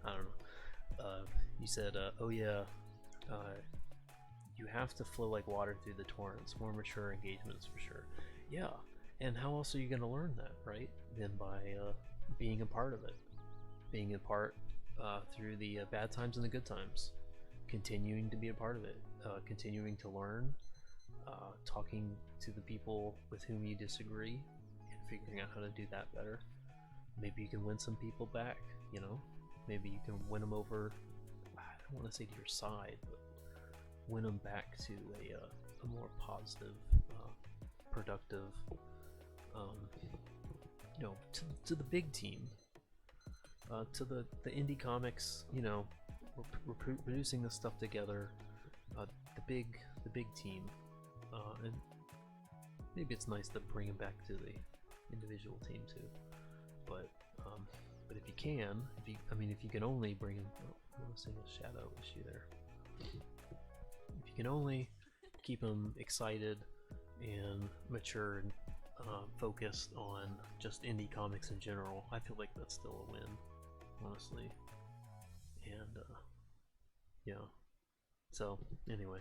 I don't know. You said, oh yeah, you have to flow like water through the torrents. More mature engagements for sure. Yeah, and how else are you going to learn that, right? Than by being a part of it. Being a part through the bad times and the good times. Continuing to be a part of it. Continuing to learn. Talking to the people with whom you disagree and figuring out how to do that better. Maybe you can win some people back, you know? Maybe you can win them over, I don't want to say to your side, but win them back to a more positive, productive, you know, to the big team, to the indie comics. You know, we're producing this stuff together. The big team, and maybe it's nice to bring them back to the individual team too. But if you can, if you can only bring in, I'm seeing a shadow issue there. If you can only keep them excited and mature and focused on just indie comics in general, I feel like that's still a win, honestly. And yeah. So anyway,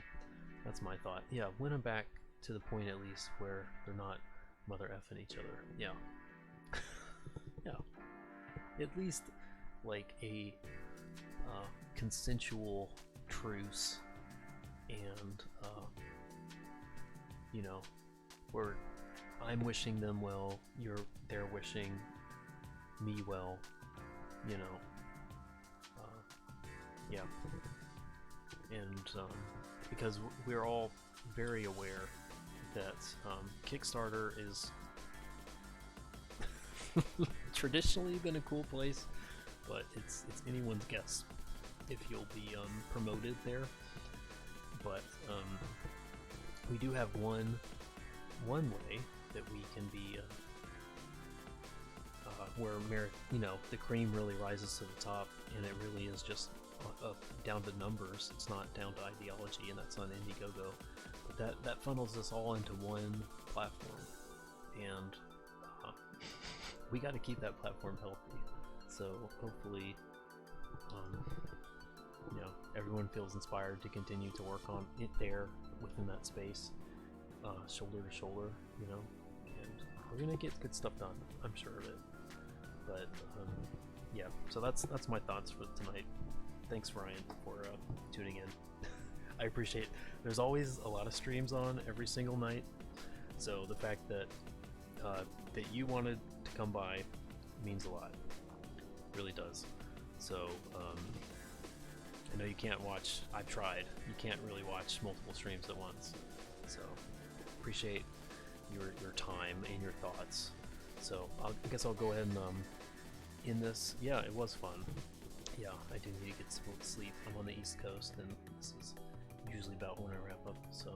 that's my thought. Yeah, win them back to the point at least where they're not mother effing each other. Yeah. Yeah. At least like a consensual truce, and you know, where I'm wishing them well, they're wishing me well, you know. Yeah. And because we're all very aware that Kickstarter is traditionally been a cool place, but it's anyone's guess if you'll be promoted there. But we do have one way that we can be where you know, the cream really rises to the top, and it really is just down to numbers. It's not down to ideology, and that's on Indiegogo. But that funnels us all into one platform, and we got to keep that platform healthy. So hopefully, you know, everyone feels inspired to continue to work on it there within that space, shoulder to shoulder, you know, and we're gonna get good stuff done. I'm sure of it. But yeah, so that's my thoughts for tonight. Thanks, Ryan, for tuning in. I appreciate it. There's always a lot of streams on every single night, so the fact that that you wanted to come by means a lot. It really does. So I know you can't watch. I've tried. You can't really watch multiple streams at once. So appreciate your time and your thoughts. So I guess I'll go ahead and end this. Yeah, it was fun. Yeah, I do need to get some sleep. I'm on the East Coast, and this is usually about when I wrap up. So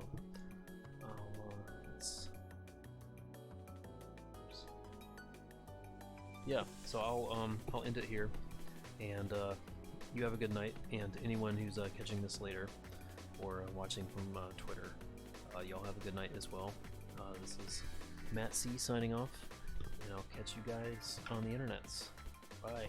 yeah, so I'll end it here, and you have a good night. And anyone who's catching this later or watching from Twitter, y'all have a good night as well. This is Matt C signing off, and I'll catch you guys on the internets. Bye.